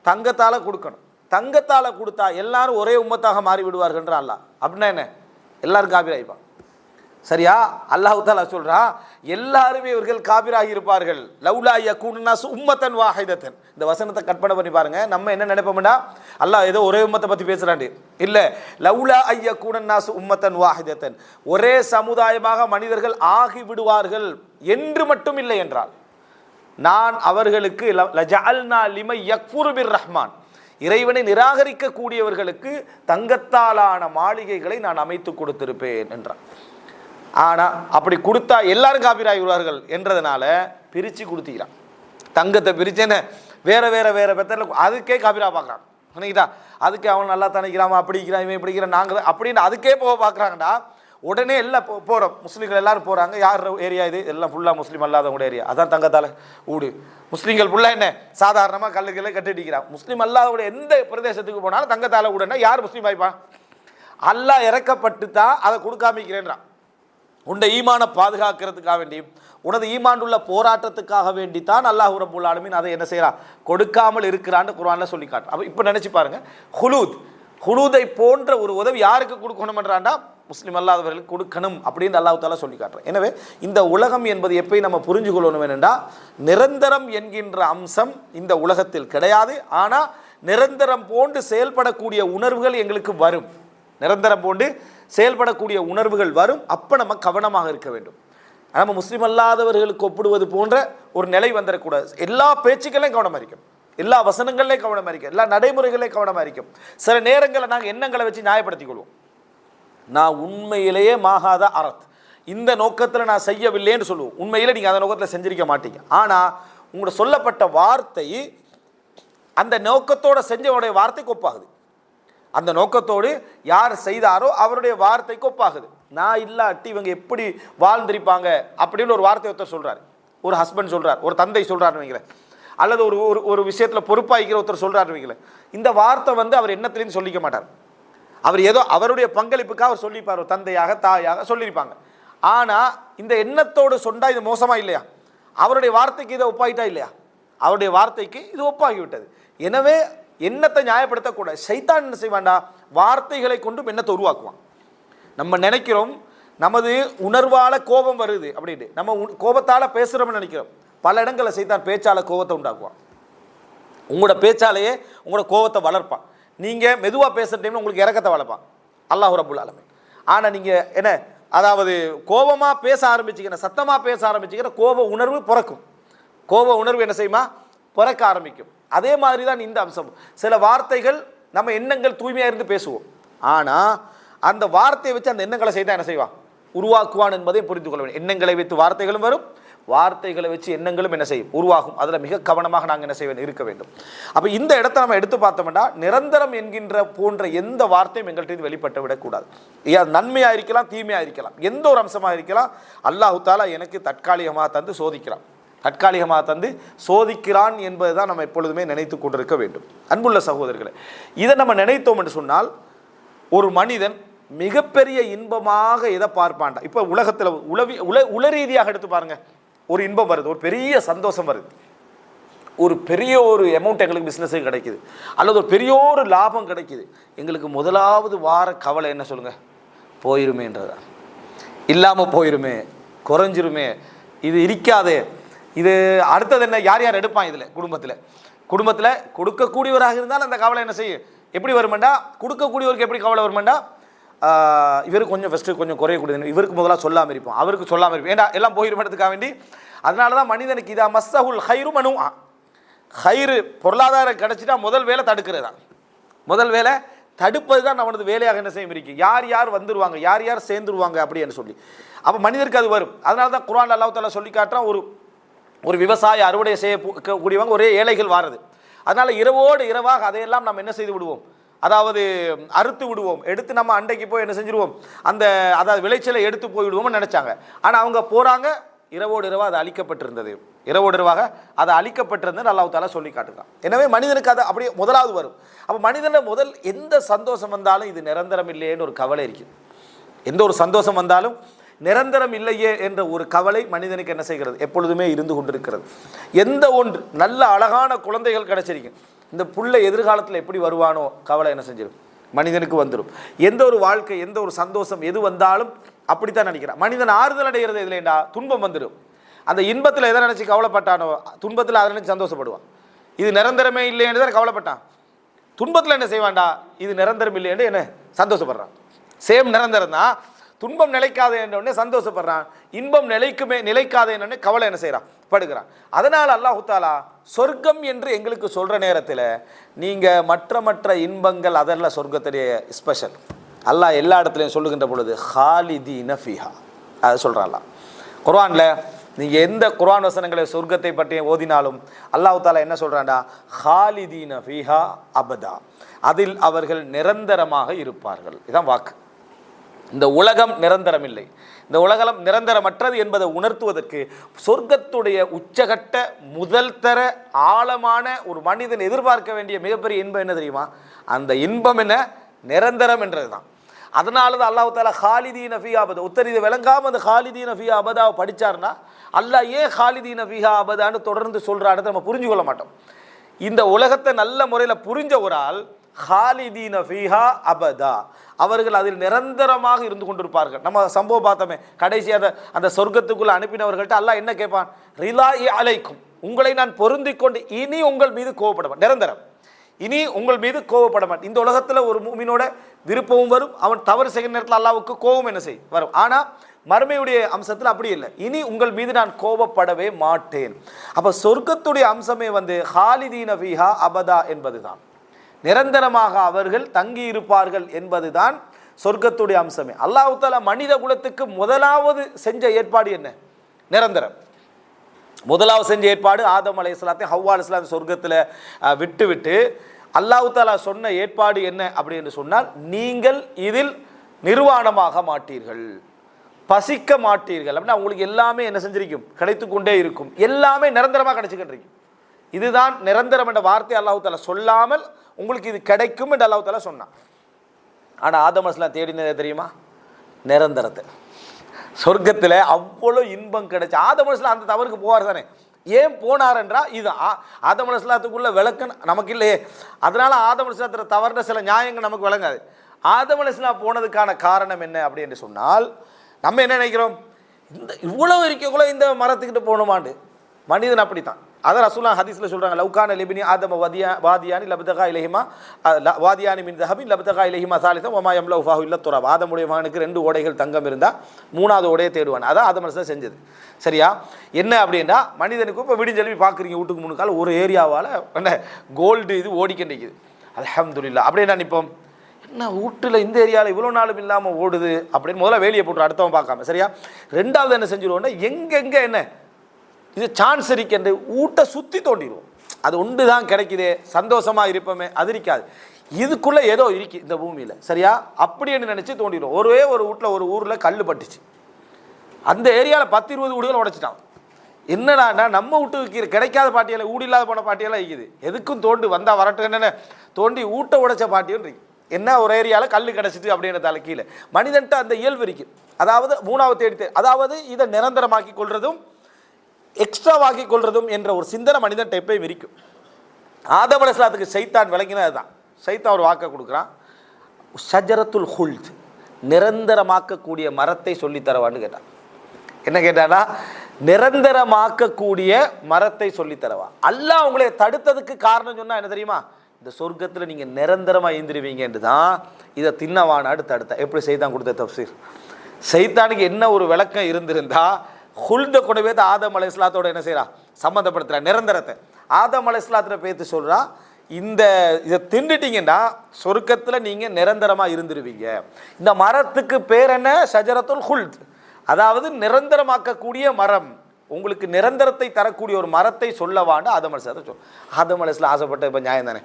தங்கத்தால் கொடுக்கணும். தங்கத்தால் கொடுத்தா எல்லாரும் ஒரே உம்மத்தாக மாறி விடுவார்கள்ன்ற அல்ல. அப்படின்னா என்ன, எல்லாரும் காபிராகிப்பான். சரியா? அல்லாஹ் தஆலா சொல்றா எல்லாருமே இவர்கள் காபிராகி இருப்பார்கள். லவுலா யகூனன் நாஸ் உம்மத்தன் வாஹிதத்தன் இந்த வசனத்தை கற்பனை பண்ணி பாருங்க. நம்ம என்ன நினைப்போம்னா அல்லாஹ் ஏதோ ஒரே உம்மத்தை பற்றி பேசுறாண்டு இல்ல. லவுலா யகூனன் நாஸ் உம்மத்தன் வாஹிதத்தன் ஒரே சமுதாயமாக மனிதர்கள் ஆகி விடுவார்கள் என்று மட்டும் இல்லை என்றால் நான் அவர்களுக்கு லஜஅல்னா லிமை யக்ஃபுரு பிர் ரஹ்மான் இறைவனை நிராகரிக்க கூடியவர்களுக்கு தங்கத்தாலான மாளிகைகளை நான் அமைத்து கொடுத்திருப்பேன் என்றான். ஆனால் அப்படி கொடுத்தா எல்லாரும் காபிராகி விடுவார்கள் என்றதுனால பிரித்து கொடுத்திக்கிறான். தங்கத்தை பிரிச்சேன்னு வேற வேற வேற பெத்தரில் அதுக்கே காபிரா பார்க்குறான். பண்ணிக்கிட்டா அதுக்கு அவன் நல்லா தனிக்கிறான், அப்படி இருக்கிறான், இவன் இப்படிக்கிறான், நாங்கள் அப்படின்னு அதுக்கே போக பார்க்குறாங்கடா. உடனே எல்லாம் போகிறோம், முஸ்லீம்கள் எல்லாரும் போகிறாங்க. யார் ஏரியா இது? எல்லாம் ஃபுல்லாக முஸ்லீம் அல்லாதவங்க ஏரியா. அதான் தங்கத்தால் ஊடு. முஸ்லீம்கள் ஃபுல்லாக என்ன சாதாரணமாக கல்லுகளை கட்டிடிக்கிறான். முஸ்லீம் அல்லாதோட எந்த பிரதேசத்துக்கு போனாலும் தங்கத்தால் ஊடுன்னா யார் முஸ்லீம் ஆயிப்பான்? அல்லாஹ் இறக்கப்பட்டு தான் அதை கொடுக்காமிக்கிறேன்றான். உன்னை ஈமான பாதுகாக்கிறதுக்காக வேண்டி, உனது ஈமான் உள்ள போராட்டத்துக்காக வேண்டி தான் அல்லாஹ் ரப்பல் ஆலமீன் அதை என்ன செய்யறான், கொடுக்காமல் இருக்கிறான்னு குர்ஆன்ல சொல்லி காட்டுறான். அப்போ இப்போ நினைச்சு பாருங்க, ஹுலூதை போன்ற ஒரு உதவி யாருக்கு கொடுக்கணும்ன்றாண்டா முஸ்லீம் அல்லாதவர்களுக்கு கொடுக்கணும் அப்படின்னு அல்லாஹ் தஆலா சொல்லி காட்டுறான். எனவே இந்த உலகம் என்பது எப்பயும் நம்ம புரிஞ்சு கொள்ளணும் என்னென்றா, நிரந்தரம் என்கின்ற அம்சம் இந்த உலகத்தில் கிடையாது. ஆனால் நிரந்தரம் போன்று செயல்படக்கூடிய உணர்வுகள் எங்களுக்கு வரும். நிரந்தரம் போன்று செயல்படக்கூடிய உணர்வுகள் வரும். அப்போ நம்ம கவனமாக இருக்க வேண்டும். நம்ம முஸ்லீம் அல்லாதவர்களுக்கு ஒப்பிடுவது போன்ற ஒரு நிலை வந்துடக்கூடாது. எல்லா பேச்சுக்களையும் கவனமாக இருக்கும், எல்லா வசனங்களையும் கவனமாக இருக்கும், எல்லா நடைமுறைகளையும் கவனமாக இருக்கும். சில நேரங்களில் நாங்கள் எண்ணங்களை வச்சு நியாயப்படுத்திக் கொள்வோம். நான் உண்மையிலேயே மாகாத அறத், இந்த நோக்கத்தில் நான் செய்யவில்லைன்னு சொல்லுவோம். உண்மையிலே நீங்கள் அந்த நோக்கத்தில் செஞ்சிருக்க மாட்டீங்க. ஆனால் உங்களோட சொல்லப்பட்ட வார்த்தை அந்த நோக்கத்தோடு செஞ்சவனுடைய வார்த்தைக்கு ஒப்பாகுது. அந்த நோக்கத்தோடு யார் செய்தாரோ அவருடைய வார்த்தைக்கு ஒப்பாகுது. நான் இல்லாட்டி இவங்க எப்படி வாழ்ந்திருப்பாங்க அப்படின்னு ஒரு வார்த்தை ஒருத்தர் சொல்கிறார், ஒரு ஹஸ்பண்ட் சொல்கிறார், ஒரு தந்தை சொல்கிறாருன்னு வைங்களேன், அல்லது ஒரு ஒரு விஷயத்தில் பொறுப்பாகிக்கிற ஒருத்தர் சொல்கிறாருன்னு வைங்களேன். இந்த வார்த்தை அவர் எண்ணத்துலேருந்து சொல்லிக்க மாட்டார். அவர் ஏதோ அவருடைய பங்களிப்புக்காக அவர் சொல்லிப்பார், ஒரு தந்தையாக தாயாக சொல்லியிருப்பாங்க. ஆனால் இந்த எண்ணத்தோடு சொன்னால் இது மோசமாக இல்லையா? அவருடைய வார்த்தைக்கு இதை ஒப்பாயிட்டா இல்லையா? அவருடைய வார்த்தைக்கு இது ஒப்பாகிவிட்டது. எனவே எண்ணத்தை நியாயப்படுத்தக்கூடாது. ஷைத்தான் என்ன செய்வான்டா, வார்த்தைகளை கொண்டும் எண்ணத்தை உருவாக்குவான். நம்ம நினைக்கிறோம் நமது உணர்வால கோபம் வருது அப்படின்னு, நம்ம கோபத்தால் பேசுகிறோம்னு நினைக்கிறோம். பல இடங்களில் ஷைத்தான் பேச்சால கோபத்தை உண்டாக்குவான். உங்களோட பேச்சாலேயே உங்களோட கோபத்தை வளர்ப்பான். நீங்கள் மெதுவாக பேசுகிற டைமில் உங்களுக்கு இறக்கத்தை வளர்ப்பான் அல்லாஹ் ரப்புல் ஆலமீன். ஆனால் நீங்கள் என்ன, அதாவது கோபமாக பேச ஆரம்பிச்சிக்கிற, சத்தமாக பேச ஆரம்பிச்சிக்கிற கோப உணர்வு பிறக்கும். கோப உணர்வு என்ன செய்யுமா, பிறக்க ஆரம்பிக்கும். அதே மாதிரி தான் இந்த அம்சம். சில வார்த்தைகள் நம்ம எண்ணங்கள் தூய்மையாக இருந்து பேசுவோம், ஆனால் அந்த வார்த்தையை வச்சு அந்த எண்ணங்களை செய்தால் என்ன செய்வான், உருவாக்குவான் என்பதை புரிந்து கொள்ள வேண்டும். எண்ணங்களை வைத்து வார்த்தைகளும் வரும், வார்த்தைகளை வச்சு எண்ணங்களும் என்ன செய்யும், உருவாகும். அதில் மிக கவனமாக நாங்கள் என்ன செய்ய இருக்க வேண்டும். அப்போ இந்த இடத்த நம்ம எடுத்து பார்த்தோம்னா, நிரந்தரம் என்கின்ற போன்ற எந்த வார்த்தையும் எங்கள்கிட்ட வெளிப்பட்டு விடக்கூடாது. அது நன்மையாக இருக்கலாம், தீமையாக இருக்கலாம், எந்த ஒரு அம்சமாக இருக்கலாம். அல்லாஹ் தஆலா எனக்கு தற்காலிகமாக தந்து சோதிக்கிறான், தற்காலிகமாக தந்து சோதிக்கிறான் என்பதை தான் நம்ம எப்பொழுதுமே நினைத்து கொண்டிருக்க வேண்டும். அன்புள்ள சகோதரர்களே, இதை நம்ம நினைத்தோம் என்று சொன்னால் ஒரு மனிதன் மிகப்பெரிய இன்பமாக எதை பார்ப்பான்டா. இப்போ உலகத்தில் உள ரீதியாக எடுத்து பாருங்க, ஒரு இன்பம் வருது, ஒரு பெரிய சந்தோஷம் வருது, ஒரு பெரிய ஒரு அமௌண்ட் எங்களுக்கு பிஸ்னஸுக்கு கிடைக்குது, அல்லது ஒரு பெரிய ஒரு லாபம் கிடைக்குது. எங்களுக்கு முதலாவது வார கவலை என்ன சொல்லுங்க, போயிருமேன்றதா, இல்லாமல் போயிருமே, குறைஞ்சிருமே, இது இருக்காதே, இது அடுத்தது என்ன, யார் யார் எடுப்பான் இதில், குடும்பத்தில் கொடுக்கக்கூடியவராக இருந்தால் அந்த கவலை என்ன செய்யும், எப்படி வருமெண்டா, கொடுக்கக்கூடியவருக்கு எப்படி கவலை வருமெண்டா, இவருக்கு கொஞ்சம் ஃபஸ்ட்டு கொஞ்சம் குறையக்கூடியது, இவருக்கு முதலாக சொல்லாமல் இருப்போம், அவருக்கு சொல்லாமல் இருப்போம், ஏண்டா எல்லாம் போயிருமன்றதுக்காக வேண்டி. அதனால தான் மனிதனுக்கு இதா மஸ்ஸஹுல் ஹைரு மனு, ஹைரு பொருளாதாரம் கிடச்சிட்டா முதல் வேலை தடுக்கிறது தான், முதல் வேலை தடுப்பது தான் நம்மளது வேலையாக என்ன செய்யும் இருக்கு. யார் யார் வந்துடுவாங்க, யார் யார் சேர்ந்துருவாங்க அப்படின்னு சொல்லி. அப்போ மனிதருக்கு அது வரும். அதனால தான் குர்ஆன் அல்லாஹ் தஆலா சொல்லி காட்டுறான், ஒரு விவசாய அறுவடை செய்யக்கூடியவங்க ஒரே ஏழைகள் வாரது. அதனால் இரவோடு இரவாக அதையெல்லாம் நம்ம என்ன செய்து விடுவோம், அதாவது அறுத்து விடுவோம், எடுத்து நம்ம அண்டைக்கு போய் என்ன செஞ்சுருவோம், அதாவது விளைச்சலை எடுத்து போய்விடுவோம்னு நினச்சாங்க. ஆனால் அவங்க போகிறாங்க, இரவோடு இரவாக அது அழிக்கப்பட்டிருந்தது, இரவோடு இரவாக அது அழிக்கப்பட்டிருந்தது அல்லாஹ் தஆலா சொல்லி காட்டுறான். எனவே மனிதனுக்கு அது அப்படியே முதலாவது வரும். அப்போ மனிதனை முதல் எந்த சந்தோஷம் வந்தாலும் இது நிரந்தரம் இல்லையேன்னு ஒரு கவலை இருக்குது. எந்த ஒரு சந்தோஷம் வந்தாலும் நிரந்தரம் இல்லையே என்ற ஒரு கவலை மனிதனுக்கு என்ன செய்கிறது, எப்பொழுதுமே இருந்து கொண்டிருக்கிறது. எந்த ஒன்று நல்ல அழகான குழந்தைகள் கிடைச்சிருக்கு, இந்த புள்ள எதிர்காலத்தில் எப்படி வருவானோ கவலை என்ன செஞ்சிடும், மனிதனுக்கு வந்துடும். எந்த ஒரு வாழ்க்கை, எந்த ஒரு சந்தோஷம் எது வந்தாலும் அப்படித்தான் நினைக்கிறான். மனிதன் ஆறுதல் அடைகிறது எதுலேண்டா, துன்பம் வந்துடும். அந்த இன்பத்தில் எதை நினச்சி கவலைப்பட்டானோ துன்பத்தில் அதை நினச்சி சந்தோஷப்படுவான். இது நிரந்தரமே இல்லைன்னு தான் கவலைப்பட்டான். துன்பத்தில் என்ன செய்வான்டா, இது நிரந்தரம் இல்லைன்னு என்ன சந்தோஷப்படுறான். சேம் நிரந்தரம் தான், துன்பம் நிலைக்காத என்றோடனே சந்தோஷப்படுறான், இன்பம் நிலைக்காத என்னன்னு கவலை என்ன செய்கிறான், படுகிறான். அதனால் அல்லாஹ் தஆலா சொர்க்கம் என்று எங்களுக்கு சொல்கிற நேரத்தில் நீங்கள் மற்ற இன்பங்கள் அதெல்லாம் சொர்க்கத்துடைய ஸ்பெஷல். அல்லாஹ் எல்லா இடத்துலையும் சொல்லுகின்ற பொழுது ஹாலிதீன ஃபீஹா அதை சொல்கிறான். குர்ஆனில் நீங்கள் எந்த குர்ஆன் வசனங்களை சொர்க்கத்தை பற்றி ஓதினாலும் அல்லாஹ் தஆலா என்ன சொல்கிறான்டா, ஹாலிதீன ஃபீஹா அபதா, அதில் அவர்கள் நிரந்தரமாக இருப்பார்கள். இதுதான் வாக்கு. இந்த உலகம் நிரந்தரம் இல்லை, இந்த உலகம் நிரந்தரமற்றது என்பதை உணர்த்துவதற்கு சொர்க்கத்துடைய உச்சகட்ட முதல் தர ஆழமான ஒரு மனிதன் எதிர்பார்க்க வேண்டிய மிகப்பெரிய இன்பம் என்ன தெரியுமா, அந்த இன்பம் என்ன, நிரந்தரம் என்றது தான். அதனால தான் அல்லாஹ் தஆலா ஹாலிதீன ஃபீஹா அபதா. ஒருத்தர் இதை விளங்காமல் அந்த ஹாலிதீன ஃபீஹா அபதாவை படித்தார்னா அல்லாஹ் ஏன் ஹாலிதீன ஃபீஹா அபதான்னு தொடர்ந்து சொல்கிறான்னு நம்ம புரிஞ்சு கொள்ள மாட்டோம். இந்த உலகத்தை நல்ல முறையில் புரிஞ்ச ஒரு ஆள் ஹாலிதீன ஃபீஹா அபதா, அவர்கள் அதில் நிரந்தரமாக இருந்து கொண்டிருப்பார்கள். நம்ம சம்பவம் பார்த்தோமே, கடைசி அந்த சொர்க்கத்துக்குள்ள அனுப்பினவர்கள்ட்ட அல்லாஹ் என்ன கேட்பான்? ரிலாஇ அலைக்கும், உங்களை நான் பொருந்தி கொண்டு இனி உங்கள் மீது கோவப்பட நிரந்தரம், இனி உங்கள் மீது கோவப்பட மாட்டேன். இந்த உலகத்தில் ஒரு மூமினோட விருப்பமும் வரும், அவன் தவறு செய்கிற நேரத்தில் அல்லாஹ்வுக்கு கோபம் என்ன செய்யும் வரும். ஆனால் மறுமையுடைய அம்சத்தில் அப்படி இல்லை, இனி உங்கள் மீது நான் கோபப்படவே மாட்டேன். அப்போ சொர்க்கத்துடைய அம்சமே ஹாலிதீன ஃபீஹா அபதா என்பதுதான், நிரந்தரமாக அவர்கள் தங்கி இருப்பார்கள் என்பதுதான் சொர்க்கத்துடைய அம்சமே. அல்லாஹ் தஆலா மனித குலத்துக்கு முதலாவது செஞ்ச ஏற்பாடு என்ன? நிரந்தரம். முதலாவது செஞ்ச ஏற்பாடு ஆதம் அலைஹிஸ்ஸலாத்தையும் ஹவ்வா அலைஹிஸ்ஸலாம் சொர்க்கத்தில் விட்டு அல்லாஹ் தஆலா சொன்ன ஏற்பாடு என்ன அப்படின்னு சொன்னால், நீங்கள் இதில் நிர்வாணமாக மாட்டீர்கள், பசிக்க மாட்டீர்கள். அப்படின்னா உங்களுக்கு எல்லாமே என்ன செஞ்சிருக்கும்? கிடைத்து கொண்டே இருக்கும், எல்லாமே நிரந்தரமாக கிடைச்சிக்கிட்டு இருக்கும். இதுதான் நிரந்தரம் என்ற வார்த்தை அல்லாஹ் தஆலா சொல்லாமல் உங்களுக்கு இது கிடைக்கும் என்று அல்லாஹ் தஆலா சொன்னான். ஆனால் ஆதம் அலைஹிஸ்ஸலாம் தேடினதே தெரியுமா? நிரந்தரத்தை. சொர்க்கத்தில் அவ்வளோ இன்பம் கிடைச்சி ஆதம் அலைஹிஸ்ஸலாம் அந்த தவறுக்கு போவார் தானே. ஏன் போனார் என்றால் இது ஆதம் அலைஹிஸ்ஸலாத்துக்குள்ள விளக்கம் நமக்கு இல்லையே. அதனால ஆதம் அலைஹிஸ்ஸலாத்துல தவறுன சில நியாயங்கள் நமக்கு விளங்காது. ஆதம் அலைஹிஸ்ஸலாம் போனதுக்கான காரணம் என்ன அப்படின்னு சொன்னால், நம்ம என்ன நினைக்கிறோம்? இந்த இவ்வளோ இருக்கக்குள்ள இந்த மரத்துக்கிட்ட போகணுமாண்டு. மனிதன் அப்படித்தான். அதான் ரசூலுல்லாஹ் ஹதீஸில் சொல்கிறாங்க, லவ்கான லிபினி ஆதம வாதியானி லப்தகா இலஹிமா வாதியானி மின் தஹபின் லப்தகா இலஹிமா சாலிசம் வமா யம்லவு ஃபஹு இல்ல துராப். ஆதமுடைய மகனுக்கு 2 ஓடைகள் தங்கம் இருந்தால் 3வது ஓடையை தேடுவான். அதான் ஆதம் அலைஹிஸ்ஸலாம் செஞ்சது. சரியா? என்ன அப்படின்னா, மனிதனுக்கு இப்போ விடிஞ்செழுப்பி பார்க்குறீங்க, வீட்டுக்கு முன்னுக்கால் ஒரு ஏரியாவால் என்ன கோல்டு இது ஓடிக்கிட்டு அல்ஹம்துலில்லாஹ். அப்படியே நான் நிற்போம், என்ன வீட்டில் இந்த ஏரியாவில் இவ்வளோ நாளும் இல்லாமல் ஓடுது அப்படின்னு முதல்ல வேலியை போட்டு அடுத்தவன் பார்க்காம. சரியா? ரெண்டாவது என்ன செஞ்சுருவோம்னா, எங்கெங்கே என்ன இது சான்ஸ் இருக்கின்ற ஊட்ட சுற்றி தோண்டிடுவோம். அது ஒன்று தான் கிடைக்குதே, சந்தோஷமாக இருப்போமே, அது இருக்காது. இதுக்குள்ளே ஏதோ இருக்கு இந்த பூமியில். சரியா? அப்படின்னு நினச்சி தோண்டிடுவோம். ஒரு வீட்டில் ஒரு ஊரில் கல் பட்டுச்சு, அந்த ஏரியாவில் 10-20 வீடுகள் உடைச்சிட்டான். என்னடான்னா, நம்ம வீட்டுக்கு கிடைக்காத பாட்டியெல்லாம், ஊடு இல்லாத போன பாட்டியெல்லாம் இருக்குது. எதுக்கும் தோண்டு வந்தால் வரட்டும் என்னென்ன தோண்டி ஊட்ட உடைச்ச பாட்டியும் இருக்கு. என்ன ஒரு ஏரியாவில் கல் கிடச்சிட்டு அப்படின்றதால கீழே மனிதன்ட்ட அந்த இயல்பு இருக்கு. அதாவது 3வது தேடி, அதாவது இதை நிரந்தரமாக்கி கொள்றதும் எக்ஸ்ட்ராவாக்கி கொள்றதும் என்ற ஒரு சிந்தனை மனிதன் எப்பயும் இருக்கும். ஆதம் அலைஹிஸ்ஸலாத்துக்கு சைத்தான் விளங்கினது தான். சைத்தான் ஒரு வாக்கை கொடுக்குறான், ஷஜரத்துல் ஹுல்த், நிரந்தரமாக்கக்கூடிய மரத்தை சொல்லி தரவான்னு கேட்டான். என்ன கேட்டானா, நிரந்தரமாக்கக்கூடிய மரத்தை சொல்லி தரவா. அல்லாஹ் உங்களை தடுத்ததுக்கு காரணம் சொன்னா என்ன தெரியுமா? இந்த சொர்க்கத்தில் நீங்கள் நிரந்தரமாக இருந்துருவீங்கன்னு தான் இதை தின்னவானாடு தடுத்தா. எப்படி சைத்தான் கொடுத்த தஃப்சீர்? சைத்தானுக்கு என்ன ஒரு விளக்கம் இருந்திருந்தா, ஹுல்த கொண்டு போய் ஆதம் அலைஹிஸ்ஸலாத்தோட என்ன செய்யறா சம்மந்தப்படுத்துறா, நிரந்தரத்தை. ஆதம் அலைஹிஸ்ஸலாத்துல பேத்து சொல்றா, இதை திண்டுட்டீங்கன்னா சொர்க்கத்தில் நீங்கள் நிரந்தரமாக இருந்துருவீங்க. இந்த மரத்துக்கு பேர் என்ன? ஷஜரத்துல் ஹுல்த், அதாவது நிரந்தரமாக்கக்கூடிய மரம். உங்களுக்கு நிரந்தரத்தை தரக்கூடிய ஒரு மரத்தை சொல்லவான்னு ஆதம் அலைஹிஸ்ஸலாத்தை சொல். ஆதம் அலைஹிஸ்ஸலாம் ஆசைப்பட்ட இப்போ நியாயம் தானே.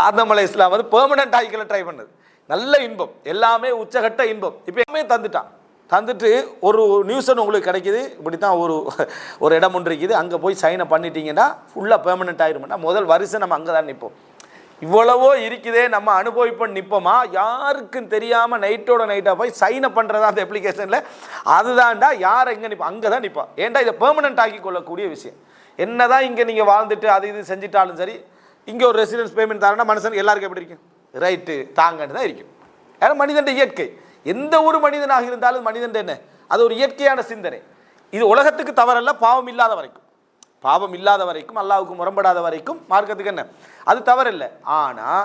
ஆதம் அலைஹிஸ்ஸலாம் பெர்மனன்ட் ஆகிக்கல ட்ரை பண்ணது, நல்ல இன்பம், எல்லாமே உச்சகட்ட இன்பம். இப்போ எல்லாமே தந்துட்டு ஒரு நியூஸ் உங்களுக்கு கிடைக்கிது, இப்படி தான் ஒரு இடம் ஒன்று இருக்குது, அங்கே போய் சைனை பண்ணிட்டீங்கன்னா ஃபுல்லாக பெர்மனெண்ட் ஆகிருமெண்டா முதல் வருஷம் நம்ம அங்கே தான் நிற்போம். இவ்வளவோ இருக்குதே, நம்ம அனுபவிப்போம் நிற்போமா? யாருக்கும் தெரியாமல் நைட்டோட நைட்டாக போய் சைனை பண்ணுறதா அந்த அப்ளிகேஷனில், அதுதான்டா யார் எங்கே நிற்போம் அங்கே தான் நிற்போம். ஏன்டா இதை பெர்மனெண்ட் ஆக்கி கொள்ளக்கூடிய விஷயம். என்ன தான் இங்கே நீங்கள் வாழ்ந்துட்டு அது இது செஞ்சிட்டாலும் சரி, இங்கே ஒரு ரெசிடென்ஸ் பேமெண்ட் தரேன்னா மனுஷன் எல்லாருக்கும் எப்படி இருக்கும்? ரைட்டு தாங்கன்னு தான் இருக்கும். ஏன்னா மனிதன் இயற்கை, எந்த ஒரு மனிதனாக இருந்தாலும் மனிதன் என்ன, அது ஒரு இயற்கையான சிந்தனை. இது உலகத்துக்கு தவறல்ல, பாவம் இல்லாத வரைக்கும் அல்லாஹ்வுக்கு முரண்படாத வரைக்கும் மார்க்கத்துக்கு என்ன அது தவறில்லை. ஆனால்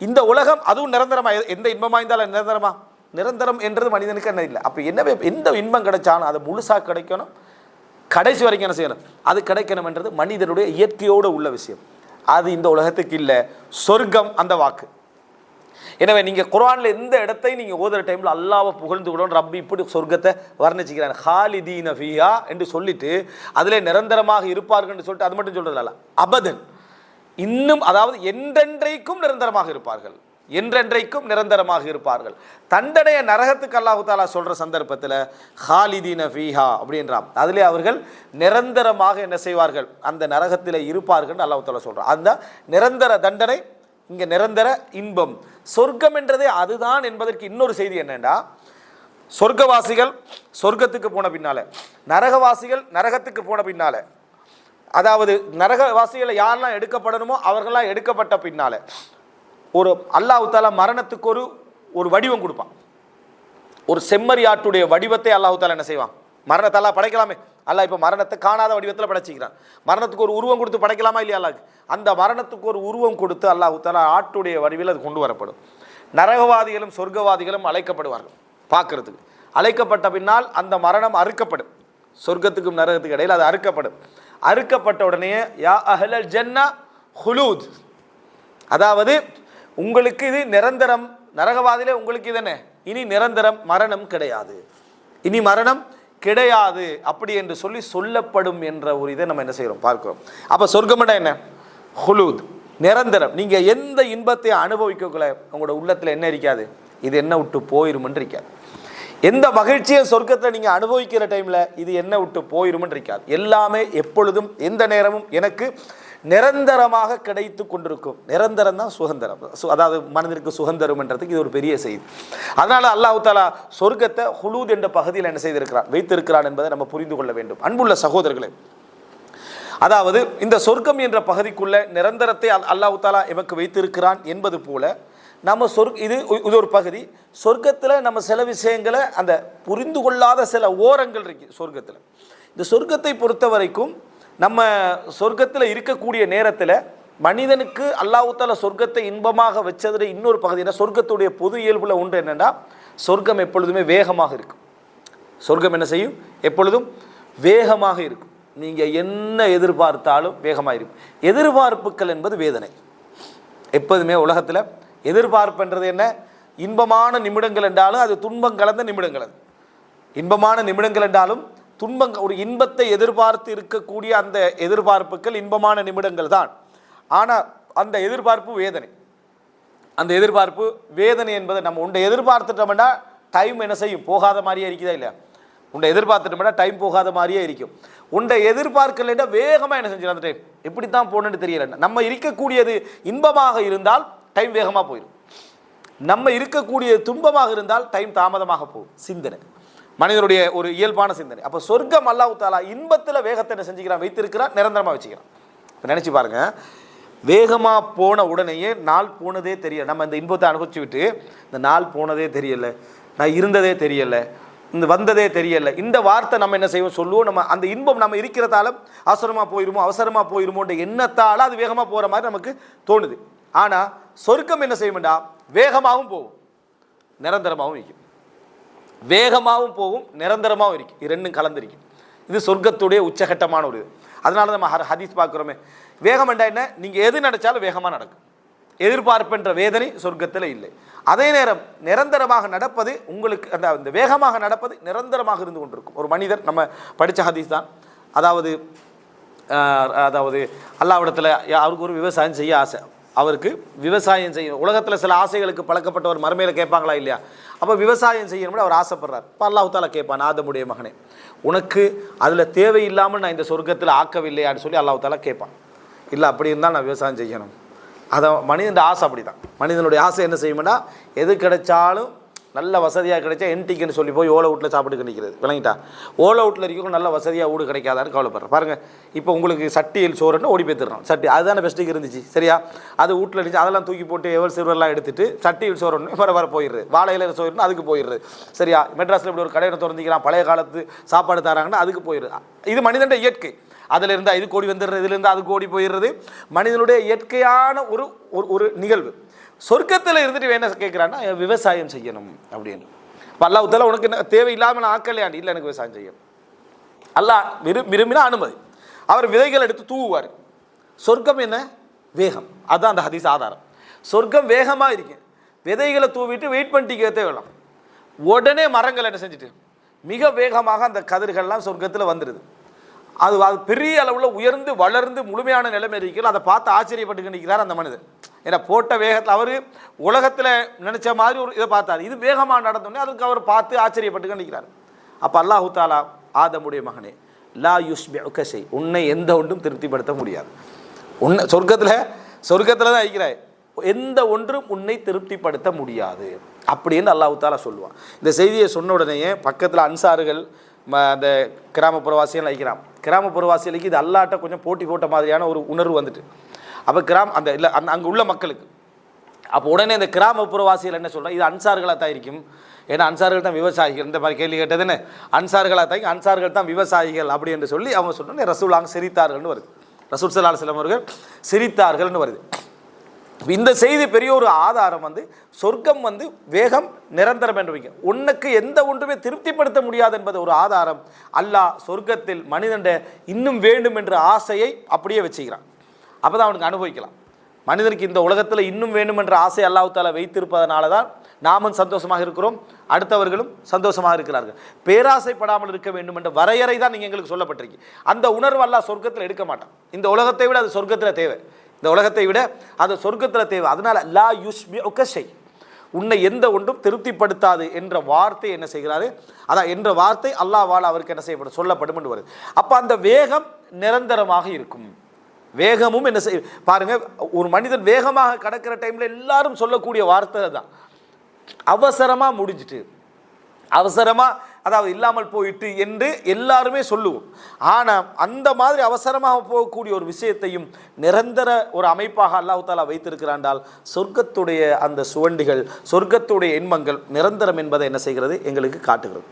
இந்த உலகம் அதுவும் நிரந்தரமாக, எந்த இன்பமாக இருந்தாலும் நிரந்தரம் என்றது மனிதனுக்கு என்ன இல்லை. அப்போ என்னவே எந்த இன்பம் கிடைச்சாலும் அதை முழுசாக கிடைக்கணும், கடைசி வரைக்கும் என்ன செய்யணும், அது கிடைக்கணும் என்றது மனிதனுடைய இயற்கையோடு உள்ள விஷயம். அது இந்த உலகத்துக்கு இல்லை. சொர்க்கம் அந்த வாக்கு. எனவே நீங்கள் குர்ஆனில் எந்த இடத்தையும் நீங்கள் ஓதுற டைமில் அல்லாஹ்வை புகழ்ந்து விடணும். ரப்பி இப்படி சொர்க்கத்தை வர்ணிச்சுக்கிறான், ஹாலிதீன ஃபீஹா என்று சொல்லிட்டு அதிலே நிரந்தரமாக இருப்பார்கள் என்று சொல்லிட்டு அது மட்டும் சொல்றதில்ல, அபதன், இன்னும், அதாவது என்றென்றைக்கும் நிரந்தரமாக இருப்பார்கள். தண்டனைய நரகத்துக்கு அல்லாஹ் தஆலா சொல்ற சந்தர்ப்பத்தில் ஹாலிதீன ஃபீஹா அப்படின்றான், அதிலே அவர்கள் நிரந்தரமாக என்ன செய்வார்கள், அந்த நரகத்தில் இருப்பார்கள் அல்லாஹ் தஆலா சொல்றான். அந்த நிரந்தர தண்டனை, இங்கே நிரந்தர இன்பம், சொர்க்கம் என்றதே அதுதான் என்பதற்கு இன்னொரு செய்தி என்னன்னா, சொர்க்கவாசிகள் சொர்க்கத்துக்கு போன பின்னால, நரகவாசிகள் நரகத்துக்கு போன பின்னால, அதாவது நரகவாசிகளை யாரெல்லாம் எடுக்கப்படணுமோ அவர்களாம் எடுக்கப்பட்ட பின்னால ஒரு அல்லாஹ் தஆலா மரணத்துக்கு ஒரு வடிவம் கொடுப்பான். ஒரு செம்மறியாட்டுடைய வடிவத்தை அல்லாஹ் தஆலா என்ன செய்வான்? மரணத்தை அல்லாஹ் படைக்கலாமே. அல்லாஹ் இப்போ மரணத்தை காணாத வடிவத்தில் படைச்சிக்கிறான். மரணத்துக்கு ஒரு உருவம் கொடுத்து படைக்கலாமா இல்லையா? அல்லாஹ் அந்த மரணத்துக்கு ஒரு உருவம் கொடுத்து அல்லாஹ் தஆலா ஆட்டுடைய வடிவில் அது கொண்டு வரப்படும். நரகவாதிகளும் சொர்க்கவாதிகளும் அழைக்கப்படுவார்கள் பார்க்கறதுக்கு. அழைக்கப்பட்ட பின்னால் அந்த மரணம் அறுக்கப்படும். சொர்க்கத்துக்கும் நரகத்துக்கு இடையில் அது அறுக்கப்படும். அறுக்கப்பட்ட உடனே யா அஹ்லல் ஜன்னா ஹுலூத், அதாவது உங்களுக்கு இது நிரந்தரம். நரகவாதியிலே உங்களுக்கு இது என்ன, இனி நிரந்தரம், மரணம் கிடையாது, இனி மரணம் கிடையாது அப்படி என்று சொல்லப்படும் என்ற ஒரு இதை நம்ம என்ன செய்கிறோம் பார்க்கிறோம். அப்போ சொர்க்கம்னா என்ன? ஹுலூத், நிரந்தரம். நீங்கள் எந்த இன்பத்தை அனுபவிக்கக்குள்ள உங்களோட உள்ளத்தில் என்ன இருக்காது, இது என்ன விட்டு போயிருமென்று இருக்காது. எந்த மகிழ்ச்சியை சொர்க்கத்தில் நீங்கள் அனுபவிக்கிற டைமில் இது என்ன விட்டு போயிருமென்று இருக்காது. எல்லாமே எப்பொழுதும் எந்த நேரமும் எனக்கு நிரந்தரமாக கிடைத்து கொண்டிருக்கும். நிரந்தரம் தான் சுதந்திரம், அதாவது மனதிற்கு சுதந்திரம் என்றதுக்கு இது ஒரு பெரிய செய்தி. அதனால அல்லாஹ் தஆலா சொர்க்கத்தை ஹுலூத் என்ற பகுதியில் என்ன செய்திருக்கிறான், வைத்திருக்கிறான் என்பதை நம்ம புரிந்து கொள்ள வேண்டும். அன்புள்ள சகோதரர்களே, அதாவது இந்த சொர்க்கம் என்ற பகுதிக்குள்ள நிரந்தரத்தை அல்லாஹ் தஆலா எமக்கு வைத்திருக்கிறான் என்பது போல நம்ம இது ஒரு பகுதி. சொர்க்கத்தில் நம்ம சில விஷயங்களை அந்த புரிந்து கொள்ளாத சில ஓரங்கள் இருக்கு சொர்க்கத்தில். இந்த சொர்க்கத்தை பொறுத்த வரைக்கும் நம்ம சொர்க்கத்தில் இருக்கக்கூடிய நேரத்தில் மனிதனுக்கு அல்லாஹ் தஆலா சொர்க்கத்தை இன்பமாக வச்சதுல இன்னொரு பகுதினா, சொர்க்கத்துடைய பொது இயல்புல ஒன்று என்னென்னா, சொர்க்கம் எப்பொழுதுமே வேகமாக இருக்கும். சொர்க்கம் என்ன செய்யும்? எப்பொழுதும் வேகமாக இருக்கும். நீங்கள் என்ன எதிர்பார்த்தாலும் வேகமாக இருக்கும். எதிர்பார்ப்புகள் என்பது வேதனை. எப்போதுமே உலகத்தில் எதிர்பார்ப்புன்றது என்ன? இன்பமான நிமிடங்கள் என்றாலும் அது துன்பம் கலந்த நிமிடங்கள். அது இன்பமான நிமிடங்கள் என்றாலும் ஒரு இன்பத்தை எதிர்பார்த்து இருக்கக்கூடிய அந்த எதிர்பார்ப்புகள் இன்பமான நிமிடங்கள் தான். ஆனால் அந்த எதிர்பார்ப்பு வேதனை. அந்த எதிர்பார்ப்பு வேதனை என்பதை நம்ம உண்டை எதிர்பார்த்துட்டோம்னா டைம் என்ன செய்யும்? போகாத மாதிரியே இருக்குதா இல்லையா? உண்டை எதிர்பார்த்துட்டோம்னா டைம் போகாத மாதிரியே இருக்கும். உண்டை எதிர்பார்க்கலைன்னா வேகமாக என்ன செஞ்சிடும் அந்த டைம் எப்படி தான் போகணுன்னு தெரியல. நம்ம இருக்கக்கூடியது இன்பமாக இருந்தால் டைம் வேகமாக போயிடும். நம்ம இருக்கக்கூடிய துன்பமாக இருந்தால் டைம் தாமதமாக போகும். சிந்தனை மனிதனுடைய ஒரு இயல்பான சிந்தனை. அப்போ சொர்க்கம் அல்லாஹ் தஆலா இன்பத்தில் வேகத்தை என்ன செஞ்சுக்கிறான், வைத்திருக்கிறான், நிரந்தரமாக வச்சுக்கிறான். நினச்சி பாருங்க, வேகமாக போன உடனேயே நாள் போனதே தெரியல. நம்ம இந்த இன்பத்தை அனுபவிச்சு விட்டு இந்த நாள் போனதே தெரியல, நான் இருந்ததே தெரியல, இந்த வந்ததே தெரியல, இந்த வார்த்தை நம்ம என்ன செய்வோம் சொல்லுவோம். நம்ம அந்த இன்பம் நம்ம இருக்கிறதால அவசரமாக போயிருமோன்ற எண்ணத்தால் அது வேகமாக போகிற மாதிரி நமக்கு தோணுது. ஆனால் சொர்க்கம் என்ன செய்யும்டா, வேகமாகவும் போகும், நிரந்தரமாகவும் இருக்கும். வேகமாகவும் போகும், நிரந்தரமாகவும் இருக்கும். இது ரெண்டும் கலந்துருக்கும். இது சொர்க்கத்துடைய உச்சகட்டமான ஒரு இது. அதனால நம்ம ஹதீஸ் பார்க்குறோமே, வேகம் என்றா என்ன? நீங்கள் எது நினைச்சாலும் வேகமாக நடக்கும். எதிர்பார்ப்புன்ற வேதனை சொர்க்கத்தில் இல்லை. அதே நேரம் நிரந்தரமாக நடப்பது உங்களுக்கு அந்த வேகமாக நடப்பது நிரந்தரமாக இருந்து கொண்டிருக்கும். ஒரு மனிதர், நம்ம படித்த ஹதீஸ் தான், அதாவது அல்லாஹ்விடத்தில் அவருக்கு ஒரு விவசாயம் செய்ய ஆசை. அவருக்கு விவசாயம் செய்யணும். உலகத்தில் சில ஆசைகளுக்கு பழக்கப்பட்டவர் மறுமையில் கேட்பாங்களா இல்லையா? அப்போ விவசாயம் செய்யணும்னு அவர் ஆசைப்படுறார். இப்போ அல்லாஹ் தஆலா கேட்பான், ஆதமுடைய மகனே, உனக்கு அதில் தேவையில்லாமல் நான் இந்த சொர்க்கத்தில் ஆக்கவில்லையான்னு சொல்லி அல்லாஹ் தஆலா கேட்பான். இல்லை, அப்படி இருந்தால் நான் விவசாயம் செய்யணும். அதான் மனிதனுடைய ஆசை. அப்படி தான் மனிதனுடைய ஆசை என்ன செய்யும்னா, எது கிடைச்சாலும் நல்ல வசதியாக கிடைச்சா என்டிக்குன்னு சொல்லி போய் ஓலை வீட்டில் சாப்பிட்டு நிற்கிறது. விளங்கிட்டா? ஓலை வீட்டில் இருக்கணும், நல்ல வசதியாக வீடு கிடைக்காதான்னு கவலைப்படுறேன். பாருங்கள், இப்போ உங்களுக்கு சட்டியில் சோறுன்னு ஓடி போய்த்துறோம். சட்டி அதுதானே பெஸ்ட்டுக்கு இருந்துச்சு, சரியா? அது வீட்டில் இருந்துச்சு, அதெல்லாம் தூக்கி போட்டு எவர் சிறுவரெல்லாம் எடுத்துட்டு சட்டியில் சோறுன்னு வர போயிடுறது. வாழையில சோறுன்னு அதுக்கு போயிடுறது, சரியா? மெட்ராஸில் இப்படி ஒரு கடையை திறந்துக்கிறான், பழைய காலத்து சாப்பாடு தராங்கன்னா அதுக்கு போயிடுது. இது மனிதனுடைய இயற்கை. அதில் இருந்தால் இது கோடி வந்துடுறது, இதுல இருந்தால் அது கோடி போயிடுறது. மனிதனுடைய இயற்கையான ஒரு நிகழ்வு. சொர்க்கத்தில் இருந்துட்டு என்ன கேட்குறான்னா, விவசாயம் செய்யணும் அப்படின்னு. இப்போ அல்லாஹ் தஆலா உனக்கு என்ன தேவையில்லாமல் ஆக்கலையாண்டி, இல்லை எனக்கு விவசாயம் செய்யணும். அல்லாஹ் விரும்பினா அனுமதி. அவர் விதைகள் எடுத்து தூவுவார். சொர்க்கம் என்ன? வேகம். அதுதான் அந்த ஹதீஸ் ஆதாரம். சொர்க்கம் வேகமாக இருக்கு. விதைகளை தூவிட்டு வெயிட் பண்ணிட்டு தேவையில்லாம், உடனே மரங்கள் என்ன செஞ்சுட்டு மிக வேகமாக அந்த கதிர்கள்லாம் சொர்க்கத்தில் வந்துடுது. அது பெரிய அளவில் உயர்ந்து வளர்ந்து முழுமையான நிலைமை இருக்கிறது. அதை பார்த்து ஆச்சரியப்பட்டு நிற்கிறார் அந்த மனிதர். ஏன்னா போட்ட வேகத்தில் அவர் உலகத்தில் நினச்ச மாதிரி ஒரு இதை பார்த்தார். இது வேகமாக நடந்தோடனே அதுக்கு அவர் பார்த்து ஆச்சரியப்பட்டு நிற்கிறார். அப்போ அல்லாஹ் தஆலா, ஆதமுடைய மகனே, லா யுஷ்பிஉக ஷை, உன்னை எந்த ஒன்றும் திருப்திப்படுத்த முடியாது. உன்னை சொர்க்கத்தில் தான் இருக்கிறாய், எந்த ஒன்றும் உன்னை திருப்திப்படுத்த முடியாது அப்படின்னு அல்லாஹ் தாலா சொல்லுவான். இந்த செய்தியை சொன்ன உடனேயே பக்கத்தில் அன்சார்கள் அந்த கிராமப்புறவாசிகள் வைக்கிறான். கிராமப்புறவாசிகளுக்கு இது அல்லாட்ட கொஞ்சம் போட்டி போட்ட மாதிரியான ஒரு உணர்வு வந்துட்டு, அப்போ அந்த இல்லை அங்கே உள்ள மக்களுக்கு அப்போ உடனே இந்த கிராமப்புறவாசிகள் என்ன சொல்கிறாங்க, இது அன்சார்களாக தான் இருக்கும், ஏன்னா அன்சார்கள் தான் விவசாயிகள். இந்த மாதிரி கேள்வி கேட்டதுன்னு அன்சார்களாக தான், அன்சார்கள் தான் விவசாயிகள் அப்படி என்று சொல்லி அவங்க சொன்னோன்னே ரசூலாங்க சிரித்தார்கள்னு வருது. ரசூல் ஸல்லல்லாஹு அலைஹி வஸல்லம் அவர்கள் சிரித்தார்கள்னு வருது. இந்த செய்தி பெரிய ஒரு ஆதாரம் சொர்க்கம் வேகம் நிரந்தரம் என்று வைக்க, உனக்கு எந்த ஒன்றுமே திருப்திப்படுத்த முடியாது என்பது ஒரு ஆதாரம். அல்லாஹ் சொர்க்கத்தில் மனிதன் இன்னும் வேண்டும் என்ற ஆசையை அப்படியே வச்சுக்கிறான். அப்போ தான் அவனுக்கு அனுபவிக்கலாம். மனிதனுக்கு இந்த உலகத்தில் இன்னும் வேண்டும் என்ற ஆசை அல்லாஹ் தஆலா வைத்திருப்பதனால தான் நாமும் சந்தோஷமாக இருக்கிறோம், அடுத்தவர்களும் சந்தோஷமாக இருக்கிறார்கள். பேராசைப்படாமல் இருக்க வேண்டும் என்ற வரையறை தான் நீங்கள் எங்களுக்கு சொல்லப்பட்டிருக்கு. அந்த உணர்வு அல்லாஹ் சொர்க்கத்தில் எடுக்க மாட்டான். இந்த உலகத்தை விட அது சொர்க்கத்தில் தேவை, இந்த உலகத்தை விட அது சொர்க்கத்தில் தேவை. அதனால லா யுஷ்பிஉக ஷை, உன்னை எந்த ஒன்றும் திருப்திப்படுத்தாது என்ற வார்த்தை என்ன செய்கிறாரு, அதான் என்ற வார்த்தை அல்லாஹ்வால் அவருக்கு என்ன செய்யப்படும், சொல்லப்படும் என்று வருது. அப்போ அந்த வேகம் நிரந்தரமாக இருக்கும். வேகமும் என்ன செய் பாருங்க, ஒரு மனிதன் வேகமாக கடக்கிற டைம்ல எல்லாரும் சொல்லக்கூடிய வார்த்தை தான் அவசரமாக முடிஞ்சிட்டு, அவசரமாக அதாவது இல்லாமல் போயிட்டு என்று எல்லாருமே சொல்லுவோம். ஆனால் அந்த மாதிரி அவசரமாக போகக்கூடிய ஒரு விஷயத்தையும் நிரந்தர ஒரு அமைப்பாக அல்லாஹ் தஆலா வைத்திருக்கிறாண்டால் சொர்க்கத்துடைய அந்த சுவண்டிகள், சொர்க்கத்துடைய இன்பங்கள் நிரந்தரம் என்பதை என்ன செய்கிறது, எங்களுக்கு காட்டுகிறது.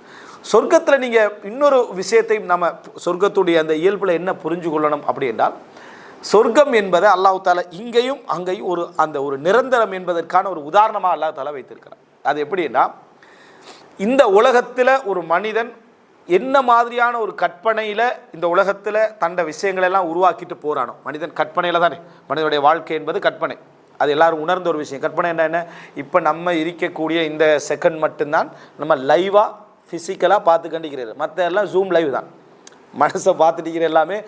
சொர்க்கத்தில் நீங்கள் இன்னொரு விஷயத்தையும் நம்ம சொர்க்கத்துடைய அந்த இயல்பில் என்ன புரிஞ்சு கொள்ளணும் அப்படி என்றால், சொர்க்கம் என்பதை அல்லாஹ் தஆலா இங்கேயும் அங்கேயும் ஒரு நிரந்தரம் என்பதற்கான ஒரு உதாரணமாக அல்லாஹ் தஆலா வைத்திருக்கிறார். அது எப்படின்னா, இந்த உலகத்தில் ஒரு மனிதன் என்ன மாதிரியான ஒரு கற்பனையில் இந்த உலகத்தில் தண்ட விஷயங்களெல்லாம் உருவாக்கிட்டு போகிறானோ, மனிதன் கற்பனையில் தானே, மனிதனுடைய வாழ்க்கை என்பது கற்பனை, அது எல்லாரும் உணர்ந்த ஒரு விஷயம். கற்பனை என்ன, இப்போ நம்ம இருக்கக்கூடிய இந்த செகண்ட் மட்டும்தான் நம்ம லைவாக ஃபிசிக்கலாக பார்த்து கண்டிக்கிறது, மற்ற எல்லாம் ஜூம் லைவ் தான், மனசை பார்த்துட்டிக்கிற எல்லாமே.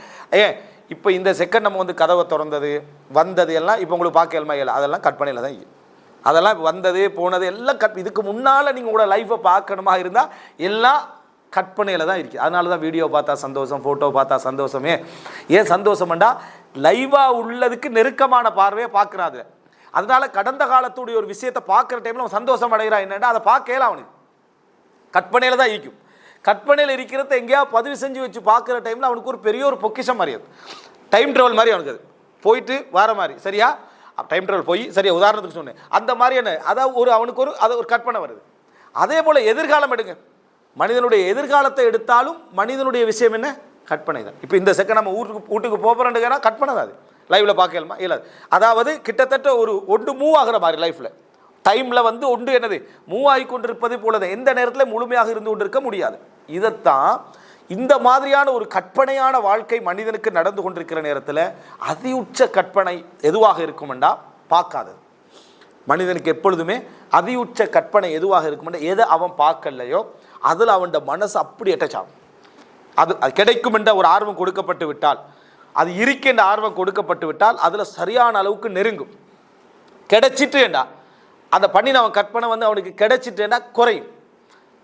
இப்போ இந்த செகண்ட் நம்ம கதவை திறந்தது வந்தது எல்லாம் இப்போ உங்களுக்கு பார்க்கலுமா இல்லை, அதெல்லாம் கற்பனையில் தான் இருக்குது. அதெல்லாம் வந்தது போனது எல்லாம் இதுக்கு முன்னால் நீங்கள் கூட லைஃப்பை பார்க்கணுமா இருந்தால் எல்லாம் கற்பனையில் தான் இருக்குது. அதனால தான் வீடியோ பார்த்தா சந்தோஷம், ஃபோட்டோ பார்த்தா சந்தோஷமே. ஏன் சந்தோஷம்ண்டா லைவாக உள்ளதுக்கு நெருக்கமான பார்வையை பார்க்குறாது. அதனால கடந்த காலத்துடைய ஒரு விஷயத்தை பார்க்குற டைமில் அவன் சந்தோஷம் அடைகிறான். என்னென்னா அதை பார்க்கலாம், அவனுக்கு கற்பனையில் தான் இருக்கும். கற்பனையில் இருக்கிறத எங்கேயாவது பதிவு செஞ்சு வச்சு பார்க்குற டைமில் அவனுக்கு ஒரு பெரிய ஒரு பொக்கிஷம் மாதிரி, அது டைம் ட்ராவல் மாதிரி அவனுக்கு, அது போயிட்டு வர மாதிரி. சரியா, டைம் ட்ராவல் போய் சரியா உதாரணத்துக்கு சொன்னேன், அந்த மாதிரியான அதாவது அவனுக்கு ஒரு கற்பனை வருது. அதே போல் எதிர்காலம் எடுங்க, மனிதனுடைய எதிர்காலத்தை எடுத்தாலும் மனிதனுடைய விஷயம் என்ன, கற்பனை தான். இப்போ இந்த செகண்ட் நம்ம வீட்டுக்கு போகிறோன்னா கற்பனை தான், அது லைவில் பார்க்கலாமா இல்லை. அதாவது கிட்டத்தட்ட ஒன்று மூவ் ஆகிற மாதிரி லைஃப்பில் டைமில் ஒன்று என்னது மூவ் ஆகி கொண்டிருப்பது போலது, எந்த நேரத்தில் முழுமையாக இருந்து கொண்டிருக்க முடியாது. இதைத்தான் இந்த மாதிரியான ஒரு கற்பனையான வாழ்க்கை மனிதனுக்கு நடந்து கொண்டிருக்கிற நேரத்தில் அதியுச்ச கற்பனை எதுவாக இருக்குமெண்டா பார்க்காதது. மனிதனுக்கு எப்பொழுதுமே அதியுச்ச கற்பனை எதுவாக இருக்குமெண்டா, எதை அவன் பார்க்கலையோ அதில் அவன் மனசு அப்படி அட்டாச் ஆகும். அது கிடைக்கும் என்ற ஒரு ஆர்வம் கொடுக்கப்பட்டு விட்டால், அது இருக்கின்ற ஆர்வம் கொடுக்கப்பட்டு விட்டால் அதில் சரியான அளவுக்கு நெருங்கும். கிடைச்சிட்டுண்டா அந்த பண்ணின அவன் கற்பனை அவனுக்கு கிடைச்சிட்டுண்டா குறையும்,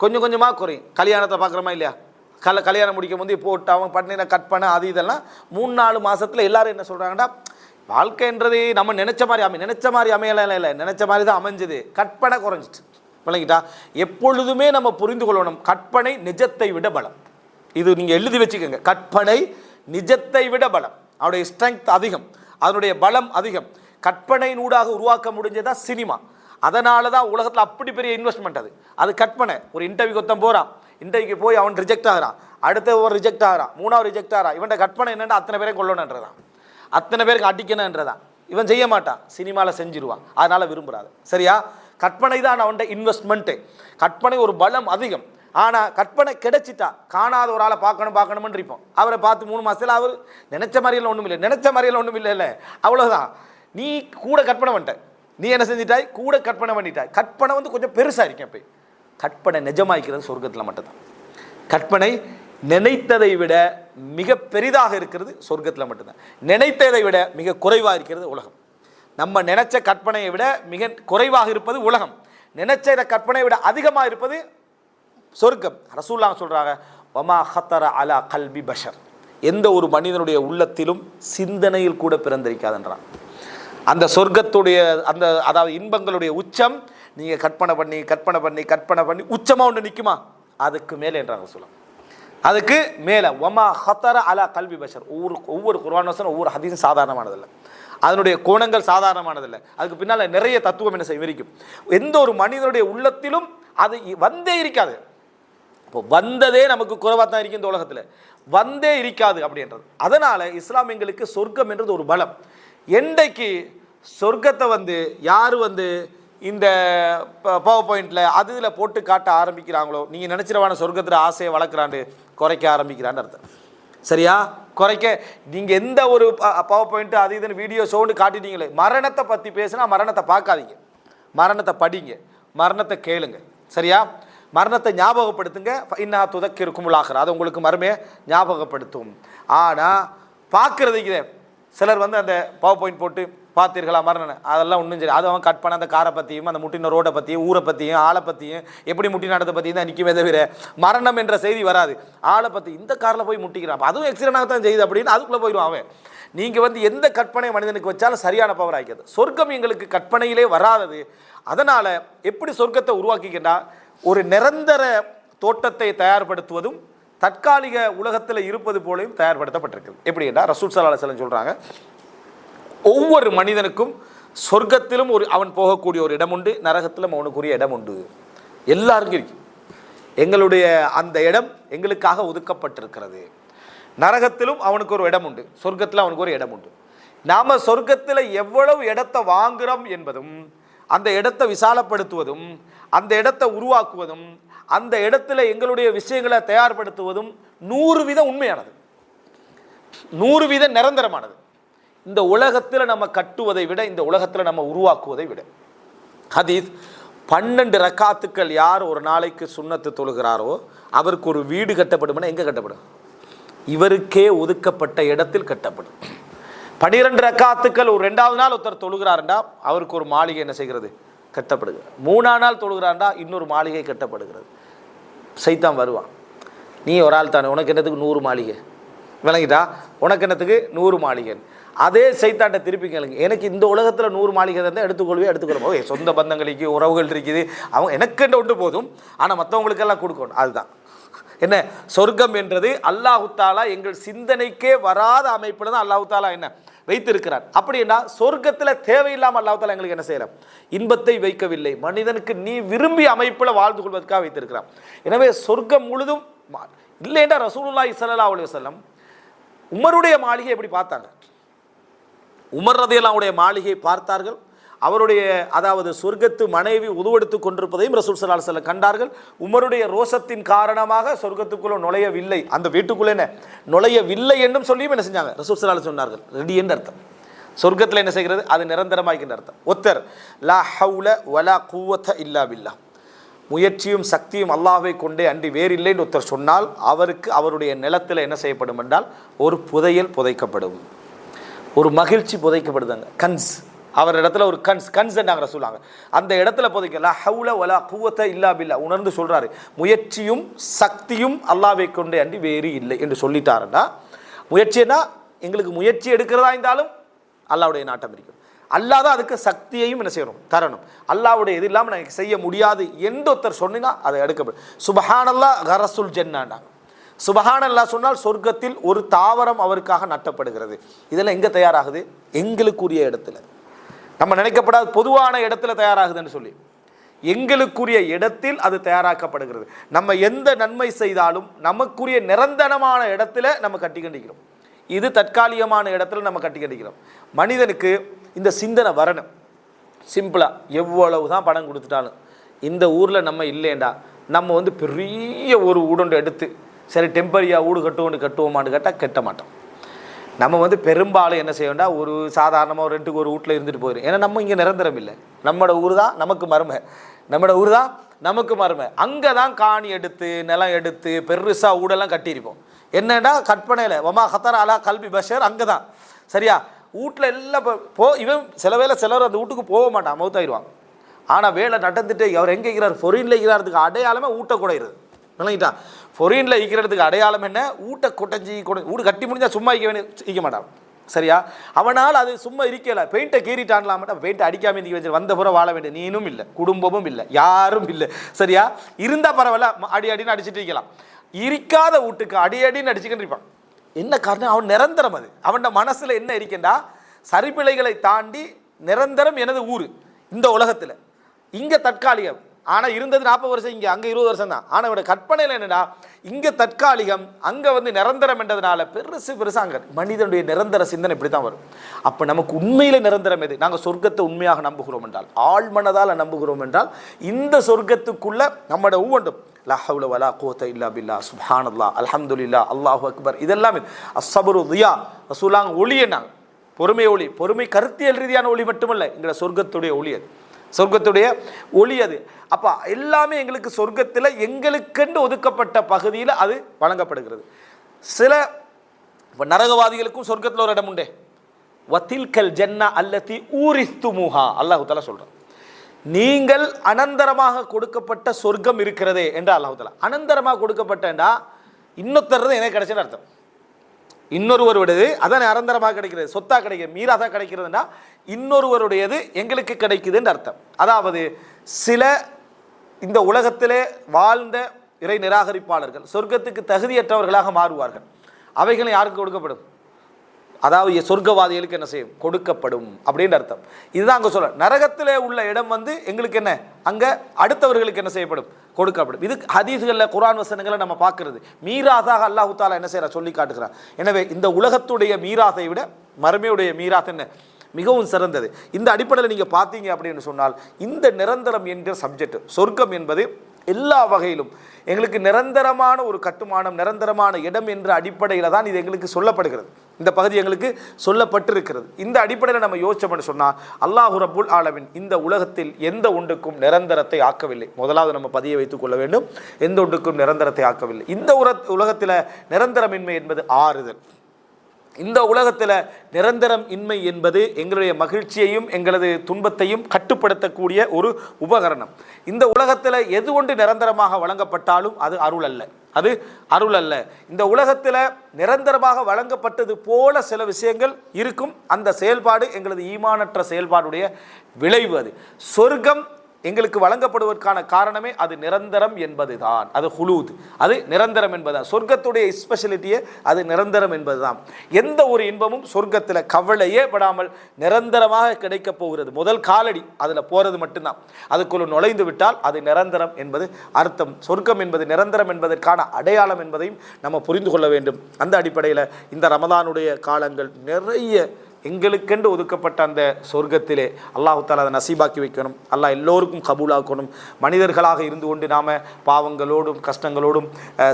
கொஞ்சம் கொஞ்சமாக குறையும். கல்யாணத்தை பார்க்குறோமா இல்லையா, கல்யாணம் முடிக்கும் போது போட்டு அவன் பண்ணின கற்பனை அது இதெல்லாம் 3-4 மாதத்தில் எல்லாரும் என்ன சொல்கிறாங்கடா, வாழ்க்கைன்றது நம்ம நினச்ச மாதிரி அமையலாம் இல்லை, நினச்ச மாதிரி தான் அமைஞ்சது, கற்பனை குறைஞ்சிட்டு. விளங்கிட்டா, எப்பொழுதுமே நம்ம புரிந்து கொள்ளணும், கற்பனை நிஜத்தை விட பலம். இது நீங்கள் எழுதி வச்சுக்கோங்க, கற்பனை நிஜத்தை விட பலம், அவனுடைய ஸ்ட்ரென்த் அதிகம், அதனுடைய பலம் அதிகம். கற்பனையினூடாக உருவாக்க முடிஞ்சதா சினிமா. அதனால தான் உலகத்தில் அப்படி பெரிய இன்வெஸ்ட்மெண்ட். அது கற்பனை. ஒரு இன்டர்வியூ ஒருத்தன் போகிறான், இன்டர்வியூக்கு போய் அவன் ரிஜெக்ட் ஆகிறான், அடுத்த ஒரு ரிஜெக்ட் ஆகிறான், 3வது ரிஜெக்ட் ஆகிறான். இவன் கற்பனை என்னென்னா அத்தனை பேரையும் கொல்லணுன்றதான், அத்தனை பேருக்கு அடிக்கணுன்றதான். இவன் செய்ய மாட்டான், சினிமாவில் செஞ்சிருவான், அதனால் விரும்புகிறாரு. சரியா, கற்பனை தான் அவன் இன்வெஸ்ட்மெண்ட்டு. கற்பனை ஒரு பலம் அதிகம். ஆனால் கற்பனை கிடைச்சிட்டா காணாத ஒரு ஆளை பார்க்கணும்னு இருப்போம். அவரை பார்த்து 3 மாதத்தில் அவர் நினச்ச மாதிரியெல்லாம் ஒன்றும் இல்லை, அவ்வளோதான். நீ கூட கற்பனை பண்ணிட்ட, நீ என்ன செஞ்சிட்டாய், கூட கற்பனை பண்ணிட்டாய். கற்பனை கொஞ்சம் பெருசாக இருக்கேன். போய் கற்பனை நிஜமாய்க்கிறது சொர்க்கத்தில் மட்டும்தான். கற்பனை நினைத்ததை விட மிக பெரிதாக இருக்கிறது சொர்க்கத்தில் மட்டும்தான். நினைத்ததை விட மிக குறைவாக இருக்கிறது உலகம். நம்ம நினைச்ச கற்பனையை விட மிக குறைவாக இருப்பது உலகம், நினைச்ச கற்பனையை விட அதிகமாக இருப்பது சொர்க்கம். ரசூலுல்லாஹ் சொல்கிறாங்க, வமா ஹத்தர அலா கல்பி பஷர், எந்த ஒரு மனிதனுடைய உள்ளத்திலும் சிந்தனையில் கூட பிறந்திருக்காதுன்றான். அந்த சொர்க்கத்துடைய அந்த அதாவது இன்பங்களுடைய உச்சம் நீங்கள் கற்பனை பண்ணி கற்பனை பண்ணி கற்பனை பண்ணி உச்சமாக ஒன்று நிற்குமா? அதுக்கு மேலே என்றாங்க சொல்லுவோம். அதுக்கு மேலே ஒமா ஹத்தர அலா கல்வி பஷர். ஒவ்வொரு குர்ஆன் வசனம் ஒவ்வொரு ஹதீஸும் சாதாரணமானதில்லை, அதனுடைய கோணங்கள் சாதாரணமானதில்லை. அதுக்கு பின்னால் நிறைய தத்துவம் என்ன செய்ய விரிக்கும். எந்த ஒரு மனிதனுடைய உள்ளத்திலும் அது வந்தே இருக்காது. இப்போ வந்ததே நமக்கு குறைவாக தான் இருக்குது இந்த உலகத்தில், வந்தே இருக்காது அப்படின்றது. அதனால் இஸ்லாம் எங்களுக்கு சொர்க்கம் என்றது ஒரு பலம். என்றைக்கு சொர்க்கத்தை யார் இந்த பவர் பாயிண்டில் அதில் போட்டு காட்ட ஆரம்பிக்கிறாங்களோ, நீங்கள் நினச்சிடவான சொர்க்கத்தில் ஆசையை வளர்க்குறாண்டு குறைக்க ஆரம்பிக்கிறான்னு அர்த்தம். சரியா? குறைக்க நீங்கள் எந்த ஒரு பவர் பாயிண்ட்டு அது இதுன்னு வீடியோ ஷோன்னு காட்டிட்டீங்களே, மரணத்தை பற்றி பேசுனா மரணத்தை பார்க்காதீங்க, மரணத்தை படிங்க, மரணத்தை கேளுங்க. சரியா? மரணத்தை ஞாபகப்படுத்துங்க. இன்னா துதக்கிருக்குமுலாகிற, அது உங்களுக்கு மறுமையை ஞாபகப்படுத்தும். ஆனால் பார்க்குறதுக்கு சிலர் அந்த பவர் பாயிண்ட் போட்டு பார்த்தீர்களா மரணம், அதெல்லாம் ஒன்றும் சரி, அது அவன் கட் பண்ண அந்த காரை பற்றியும் அந்த முட்டின ரோடை பற்றியும் ஊரை பற்றியும் ஆளை பற்றியும் எப்படி முட்டி நடத்தை பற்றியும் தான் நிற்குமே தவிர மரணம் என்ற செய்தி வராது. ஆளை பற்றி இந்த காரில் போய் முட்டிக்கிறான், அதுவும் எக்ஸிடென்டாக தான் செய்யுது அப்படின்னு அதுக்குள்ளே போயிடுவான் அவன். நீங்கள் எந்த கற்பனை மனிதனுக்கு வச்சாலும் சரியான பவர் ஆகிக்கிறது. சொர்க்கம் எங்களுக்கு கற்பனையிலே வராதது. அதனால் எப்படி சொர்க்கத்தை உருவாக்கிக்கின்றா, ஒரு நிரந்தர தோட்டத்தை தயார்படுத்துவதும் தற்காலிக உலகத்தில் இருப்பது போலையும் தயார்படுத்தப்பட்டிருக்குது. எப்படி என்றால் ரசூல் ஸல்லல்லாஹு அலைஹி வஸல்லம் சொல்கிறாங்க, ஒவ்வொரு மனிதனுக்கும் சொர்க்கத்திலும் அவன் போகக்கூடிய ஒரு இடம் உண்டு, நரகத்திலும் அவனுக்குரிய இடம் உண்டு. எல்லாருக்கும் இருக்கு. எங்களுடைய அந்த இடம் எங்களுக்காக ஒதுக்கப்பட்டிருக்கிறது. நரகத்திலும் அவனுக்கு ஒரு இடம் உண்டு, சொர்க்கத்தில் அவனுக்கு ஒரு இடம் உண்டு. நாம் சொர்க்கத்தில் எவ்வளவு இடத்தை வாங்குகிறோம் என்பதும் அந்த இடத்தை விசாலப்படுத்துவதும் அந்த இடத்தை உருவாக்குவதும் அந்த இடத்துல எங்களுடைய விஷயங்களை தயார்படுத்துவதும் 100% உண்மையானது, 100% நிரந்தரமானது. இந்த உலகத்தில் நம்ம கட்டுவதை விட இந்த உலகத்தில் நம்ம உருவாக்குவதை விட. ஹதீஸ் 12 ரக்காத்துக்கள் யார் ஒரு நாளைக்கு சுன்னத்து தொழுகிறாரோ அவருக்கு ஒரு வீடு கட்டப்படும்னா எங்கே கட்டப்படும்? இவருக்கே ஒதுக்கப்பட்ட இடத்தில் கட்டப்படும். 12 ரக்காத்துக்கள் ஒரு 2வது நாள் ஒருத்தர் தொழுகிறாருண்டா அவருக்கு ஒரு மாளிகை என்ன செய்கிறது? கட்டப்படுகிறது. 3ஆம் நாள் தொழுகிறாண்டா இன்னொரு மாளிகை கட்டப்படுகிறது. சைத்தான் வருவான், நீ ஒரு ஆள் தானே, உனக்கு என்னத்துக்கு 100 மாளிகை, விளங்கிட்டா? உனக்கு என்னத்துக்கு 100 மாளிகை. அதே சைத்தான்ட்ட திருப்பி கேளுங்க, எனக்கு இந்த உலகத்தில் 100 மாளிகை தான் எடுத்துக்கொள்ளும். சொந்த பந்தங்களுக்கு உறவுகள் இருக்குது, அவங்க எனக்கு ஒன்று போதும், ஆனால் மற்றவங்களுக்கெல்லாம் கொடுக்கணும். அதுதான் என்ன சொர்க்கம் என்றது. அல்லாஹு தாலா எங்கள் சிந்தனைக்கே வராத அமைப்பில் தான் அல்லாஹு தாலா என்ன வைத்திருக்கிறார். அப்படின்னா சொர்க்கத்தில் தேவையில்லாமல் அல்லாஹு தாலா எங்களுக்கு என்ன செய்யலாம்? இன்பத்தை வைக்கவில்லை, மனிதனுக்கு நீ விரும்பிய அமைப்பில் வாழ்ந்து கொள்வதற்காக வைத்திருக்கிறான். எனவே சொர்க்கம் முழுதும் இல்லைன்னா ரசூலுல்லாஹி ஸல்லல்லாஹு அலைஹி வஸல்லம் உமருடைய மாளிகை எப்படி பார்த்தாங்க? உமர் ரலியல்லாஹு அன்ஹு மாளிகை பார்த்தார்கள். அவருடைய அதாவது சொர்க்கத்து மனைவி உதுவெடுத்து கொண்டிருப்பதையும் ரசூல் ஸல்லல்லாஹு அலைஹி வஸல்லம் கண்டார்கள். உமருடைய ரோஷத்தின் காரணமாக சொர்க்கத்துக்குள்ள நுழையவில்லை, அந்த வீட்டுக்குள்ள என்ன நுழையவில்லை என்றும் சொல்லியும் என்ன செஞ்சாங்க? ரசூல் ஸல்லல்லாஹு அலைஹி சொன்னார்கள், ரெடி என்று அர்த்தம். சொர்க்கத்தில் என்ன செய்கிறது? அது நிரந்தரமாகின்ற அர்த்தம். ஒத்தர் லா ஹவுல வலா குவத இல்லா பில்லா, முயற்சியும் சக்தியும் அல்லாஹ்வை கொண்டே அன்றி வேறு இல்லைன்னு ஒருத்தர் சொன்னால் அவருக்கு அவருடைய நிலத்தில் என்ன செய்யப்படும் என்றால் ஒரு புதையல் புதைக்கப்படும், ஒரு மகிழ்ச்சி புதைக்கப்படுதாங்க. கன்ஸ், அவர் இடத்துல ஒரு கன்ஸ் நாங்கள் சொல்லுவாங்க, அந்த இடத்துல புதைக்க லா ஹவுல வலா குவத இல்லா பில்லா உணர்ந்து சொல்கிறாரு. முயற்சியும் சக்தியும் அல்லாஹ்வை கொண்டே அன்றி வேறு இல்லை என்று சொல்லிட்டாருன்னா, முயற்சினா எங்களுக்கு முயற்சி எடுக்கிறதா இருந்தாலும் அல்லாஹ்வுடைய நாட்டம் இருக்கும். அல்லாஹ் தான் அதுக்கு சக்தியையும் என்ன செய்யணும்? தரணும். அல்லாஹ்வுடைய இது இல்லாமல் எனக்கு செய்ய முடியாது என்று ஒருத்தர் சொன்னா அதை எடுக்கப்படும். சுபஹானல்லாஹ் கரசுல் ஜன்னாண்டா, சுபஹானல்லாஹ் சொன்னால் சொர்க்கத்தில் ஒரு தாவரம் அவருக்காக நட்டப்படுகிறது. இதெல்லாம் எங்கே தயாராகுது? எங்களுக்குரிய இடத்துல, நம்ம நினைக்கப்படாத பொதுவான இடத்துல தயாராகுதுன்னு சொல்லி எங்களுக்குரிய இடத்தில் அது தயாராக்கப்படுகிறது. நம்ம எந்த நன்மை செய்தாலும் நமக்குரிய நிரந்தரமான இடத்துல நம்ம கட்டி கண்டிக்கிறோம். இது தற்காலிகமான இடத்துல நம்ம கட்டி கண்டிக்கிறோம். மனிதனுக்கு இந்த சிந்தனை வரணும். சிம்பிளாக எவ்வளவு தான் பணம் கொடுத்துட்டாலும் இந்த ஊரில் நம்ம இல்லைண்டா நம்ம பெரிய ஒரு ஊடுண்டு எடுத்து சரி டெம்பரரியாக ஊடு கட்டுவோமான்னு கேட்டால் கட்ட மாட்டோம். நம்ம பெரும்பாலும் என்ன செய்ய வேண்டாம், ஒரு சாதாரணமாக ஒரு ரெண்டுக்கு ஒரு வீட்டில் இருந்துட்டு போயிடும். ஏன்னா நம்ம இங்கே நிரந்தரம் இல்லை, நம்மளோட ஊர் தான் நமக்கு மருமை, நம்மளோட ஊர் தான் நமக்கு மருமை. அங்கே தான் காணி எடுத்து நிலம் எடுத்து பெருசாக ஊடெல்லாம் கட்டியிருப்போம். என்னடா கற்பனையில் ஒமா ஹத்தர் அலா கல்வி பஷர் அங்கே தான். சரியா? வீட்டில் எல்லாம் இவன் சில வேலை சிலர் அந்த வீட்டுக்கு போக மாட்டான், மௌத்தாயிடுவான். ஆனால் வேலை நடந்துட்டு அவர் எங்கே இருக்கிறார்? ஃபொரினில் இருக்கிறாரதுக்கு அடையாளமே ஊட்ட குடையிறது. விளங்கிட்டா? ஃபொரினில் இருக்கிறதுக்கு அடையாளம் என்ன? ஊட்ட கொட்டஞ்சி வீடு கட்டி முடிஞ்சால் சும்மா வைக்க மாட்டான். சரியா? அவனால் அது சும்மா இருக்கல, பெயிண்ட்டை கீறிட்டான்லாம், பெயிண்ட் அடிக்காம நீ வச்சு வந்த புறம் வாழ வேண்டிய நீனும் இல்லை, குடும்பமும் இல்லை, யாரும் இல்லை. சரியா? இருந்தால் பரவாயில்ல, அடி அடின்னு அடிச்சுட்டு இருக்கலாம். இருக்காத வீட்டுக்கு அடி அடின்னு அடிச்சுக்கிட்டு இருப்பான். என்ன காரணம்? அவன் நிரந்தரம். அது அவன் மனசுல என்ன இருக்கேன்டா, சரிப்பிழைகளை தாண்டி நிரந்தரம் எனது ஊர் இந்த உலகத்தில். இங்க தற்காலிகம், ஆனால் இருந்தது 40 வருஷம், இங்கே அங்கே 20 வருஷம் தான். ஆனால் அவனோட கற்பனையில் என்னடா, இங்கே தற்காலிகம், அங்கே நிரந்தரம் என்றதுனால பெருசு அங்கே மனிதனுடைய நிரந்தர சிந்தனை இப்படி தான் வரும். அப்போ நமக்கு உண்மையில் நிரந்தரம் எது? நாங்கள் சொர்க்கத்தை உண்மையாக நம்புகிறோம் என்றால், ஆழ்மனதால் நம்புகிறோம் என்றால், இந்த சொர்க்கத்துக்குள்ள நம்மளோட ஒவ்வொன்றும் லா ஹவ்ல வலா குவத்த இல்லா பில்லாஹ், சுப்ஹானல்லாஹ், அல்ஹம்துலில்லாஹ், அல்லாஹு அக்பர், இதெல்லாம் அஸ்ஸப்ரு தியா, ரசூலாங்க ஒளி. என்னாங்க பொறுமை ஒளி. பொறுமை கருத்தியல் ரீதியான ஒளி மட்டுமல்ல, எங்களை சொர்க்கத்துடைய ஒளி. அது சொர்க்கத்துடைய ஒளி. அது அப்போ எல்லாமே எங்களுக்கு சொர்க்கத்தில் எங்களுக்கென்று ஒதுக்கப்பட்ட பகுதியில் அது வழங்கப்படுகிறது. சில இப்போ நரகவாதிகளுக்கும் சொர்க்கத்தில் ஒரு இடம் உண்டே, வத்தில்கல் ஜன்னா அல்லதி ஊரிஸ்துமுஹா, அல்லாஹு தஆலா சொல்கிறான். நீங்கள் அனந்தரமாக கொடுக்கப்பட்ட சொர்க்கம் இருக்கிறதே என்று அல்லாஹு தஆலா. அனந்தரமாக கொடுக்கப்பட்டா இன்னொருத்தர் எனக்கு கிடைச்சேன்னு அர்த்தம். இன்னொருவருடையது அதான் அனந்தரமாக கிடைக்கிறது, சொத்தா கிடைக்கிறது, மீராதாக கிடைக்கிறதுனா இன்னொருவருடையது எங்களுக்கு கிடைக்குதுன்னு அர்த்தம். அதாவது சில இந்த உலகத்திலே வாழ்ந்த இறை நிராகரிப்பாளர்கள் சொர்க்கத்துக்கு தகுதியற்றவர்களாக மாறுவார்கள். அவைகளை யாருக்கு கொடுக்கப்படும்? அதாவது சொர்க்கவாதிகளுக்கு என்ன செய்யும்? கொடுக்கப்படும் அப்படின்ற அர்த்தம். இதுதான் அங்கே சொல்ல. நரகத்திலே உள்ள இடம் எங்களுக்கு என்ன, அங்கே அடுத்தவர்களுக்கு என்ன செய்யப்படும்? கொடுக்கப்படும். இது ஹதீஸ்களில் குர்ஆன் வசனங்களை நம்ம பார்க்கறது. மீராதாக அல்லாஹு தஆலா என்ன செய்யற சொல்லி காட்டுகிறான். எனவே இந்த உலகத்துடைய மீராத்தை விட மறுமையுடைய மீராத் என்ன மிகவும் சிறந்தது. இந்த அடிப்படையில் நீங்கள் பார்த்தீங்க அப்படின்னு சொன்னால், இந்த நிரந்தரம் என்கிற சப்ஜெக்ட், சொர்க்கம் என்பது எல்லா வகையிலும் எங்களுக்கு நிரந்தரமான ஒரு கட்டுமானம், நிரந்தரமான இடம் என்ற அடிப்படையில் தான் இது எங்களுக்கு சொல்லப்படுகிறது. இந்த பகுதி எங்களுக்கு சொல்லப்பட்டிருக்கிறது. இந்த அடிப்படையில் நம்ம யோசிச்சோம்னு சொன்னால், அல்லாஹு ரப்புல் ஆலமீன் இந்த உலகத்தில் எந்த ஒன்றுக்கும் நிரந்தரத்தை ஆக்கவில்லை. முதலாவது நம்ம பதிய வைத்துக் கொள்ள வேண்டும், எந்த ஒன்றுக்கும் நிரந்தரத்தை ஆக்கவில்லை. இந்த உலகத்தில் நிரந்தரமின்மை என்பது ஆறுதல். இந்த உலகத்தில் நிரந்தரம் இன்மை என்பது எங்களுடைய மகிழ்ச்சியையும் எங்களது துன்பத்தையும் கட்டுப்படுத்தக்கூடிய ஒரு உபகரணம். இந்த உலகத்தில் எது ஒன்று நிரந்தரமாக வழங்கப்பட்டாலும் அது அருள் அல்ல, அது அருள் அல்ல. இந்த உலகத்தில் நிரந்தரமாக வழங்கப்பட்டது போல சில விஷயங்கள் இருக்கும். அந்த செயல்பாடு எங்களது ஈமானற்ற செயல்பாடுடைய விளைவு. அது சொர்க்கம் எங்களுக்கு வழங்கப்படுவதற்கான காரணமே அது நிரந்தரம் என்பதுதான். அது ஹுலூத், அது நிரந்தரம் என்பதுதான். சொர்க்கத்துடைய ஸ்பெஷலிட்டியே அது நிரந்தரம் என்பதுதான். எந்த ஒரு இன்பமும் சொர்க்கத்தில் கவலையே படாமல் நிரந்தரமாக கிடைக்கப் போகிறது. முதல் காலடி அதில் போகிறது மட்டும்தான். அதுக்குள்ள நுழைந்து விட்டால் அது நிரந்தரம் என்பது அர்த்தம். சொர்க்கம் என்பது நிரந்தரம் என்பதற்கான அடையாளம் என்பதையும் நம்ம புரிந்து கொள்ள வேண்டும். அந்த அடிப்படையில் இந்த ரமதானுடைய காலங்கள் நிறைய எங்களுக்கென்று ஒதுக்கப்பட்ட அந்த சொர்க்கத்திலே அல்லாஹு தஆலா அதை நசீபாக்கி வைக்கணும். அல்லாஹ் எல்லோருக்கும் கபூலாக்கணும். மனிதர்களாக இருந்து கொண்டு நாம் பாவங்களோடும் கஷ்டங்களோடும்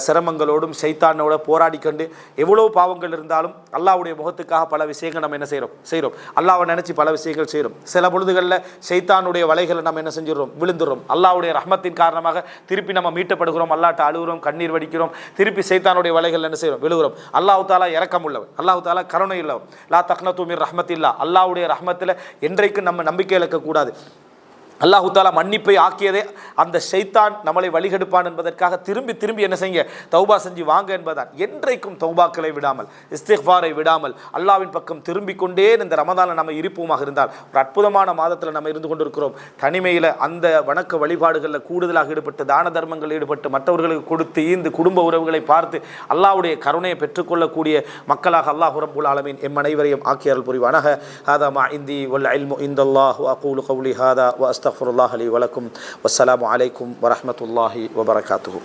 சிரமங்களோடும் சைத்தானோட போராடி கண்டு எவ்வளோ பாவங்கள் இருந்தாலும் அல்லாஹ்வுடைய முகத்துக்காக பல விஷயங்கள் நம்ம என்ன செய்கிறோம். அல்லாஹ்வை நினச்சி பல விஷயங்கள் செய்கிறோம். சில பொழுதுகளில் சைத்தானுடைய வலைகளை நம்ம என்ன செஞ்சிடறோம், விழுந்துடுறோம். அல்லாஹ்வுடைய ரஹ்மத்தின் காரணமாக திருப்பி நம்ம மீட்டப்படுகிறோம். அல்லாஹ்ட்ட அழுகிறோம், கண்ணீர் வடிக்கிறோம். திருப்பி சைத்தானுடைய வலைகள் என்ன செய்கிறோம், விழுகிறோம். அல்லாஹு தஆலா இரக்கம் உள்ளவன், அல்லாஹு தஆலா கருணை உள்ளவன். லா தக்னது ரஹ்மத்தில்லா, அல்லாஹ்வுடைய ரஹ்மத்தில் என்றைக்கும் நம்ம நம்பிக்கை இழக்கக்கூடாது. அல்லாஹு தஆலா மன்னிப்பை ஆக்கியதே அந்த ஷைத்தான் நம்மளை வழிகெடுப்பான் என்பதற்காக திரும்பி என்ன செய்ய, தௌபா செஞ்சு வாங்க என்பதான். என்றைக்கும் தௌபாக்களை விடாமல், இஸ்திக்ஃபாரை விடாமல் அல்லாஹ்வின் பக்கம் திரும்பிக் கொண்டே இந்த ரமதானில் நம்ம இருப்போமாக இருந்தால் ஒரு அற்புதமான மாதத்தில் நம்ம இருந்து கொண்டிருக்கிறோம். தனிமையில் அந்த வணக்க வழிபாடுகளில் கூடுதலாக ஈடுபட்டு, தான தர்மங்கள் ஈடுபட்டு, மற்றவர்களுக்கு கொடுத்து ஈந்து குடும்ப உறவுகளை பார்த்து அல்லாஹ்வுடைய கருணையை பெற்றுக்கொள்ளக்கூடிய மக்களாக அல்லாஹ் ரப்புல் ஆலமீன் எம் அனைவரையும் ஆக்கியருள் புரிவானாக. ஹாதா மா இந்தி வல் இல்மு இந்தல்லாஹ் வ அகூலு கௌலி ஹாதா வ அஸ்தக்ஃபிருல்லாஹ் லி வ லக்கும். வஸ்ஸலாமு அலைக்கும் வரஹ்மத்துல்லாஹி வபரகாத்துஹு.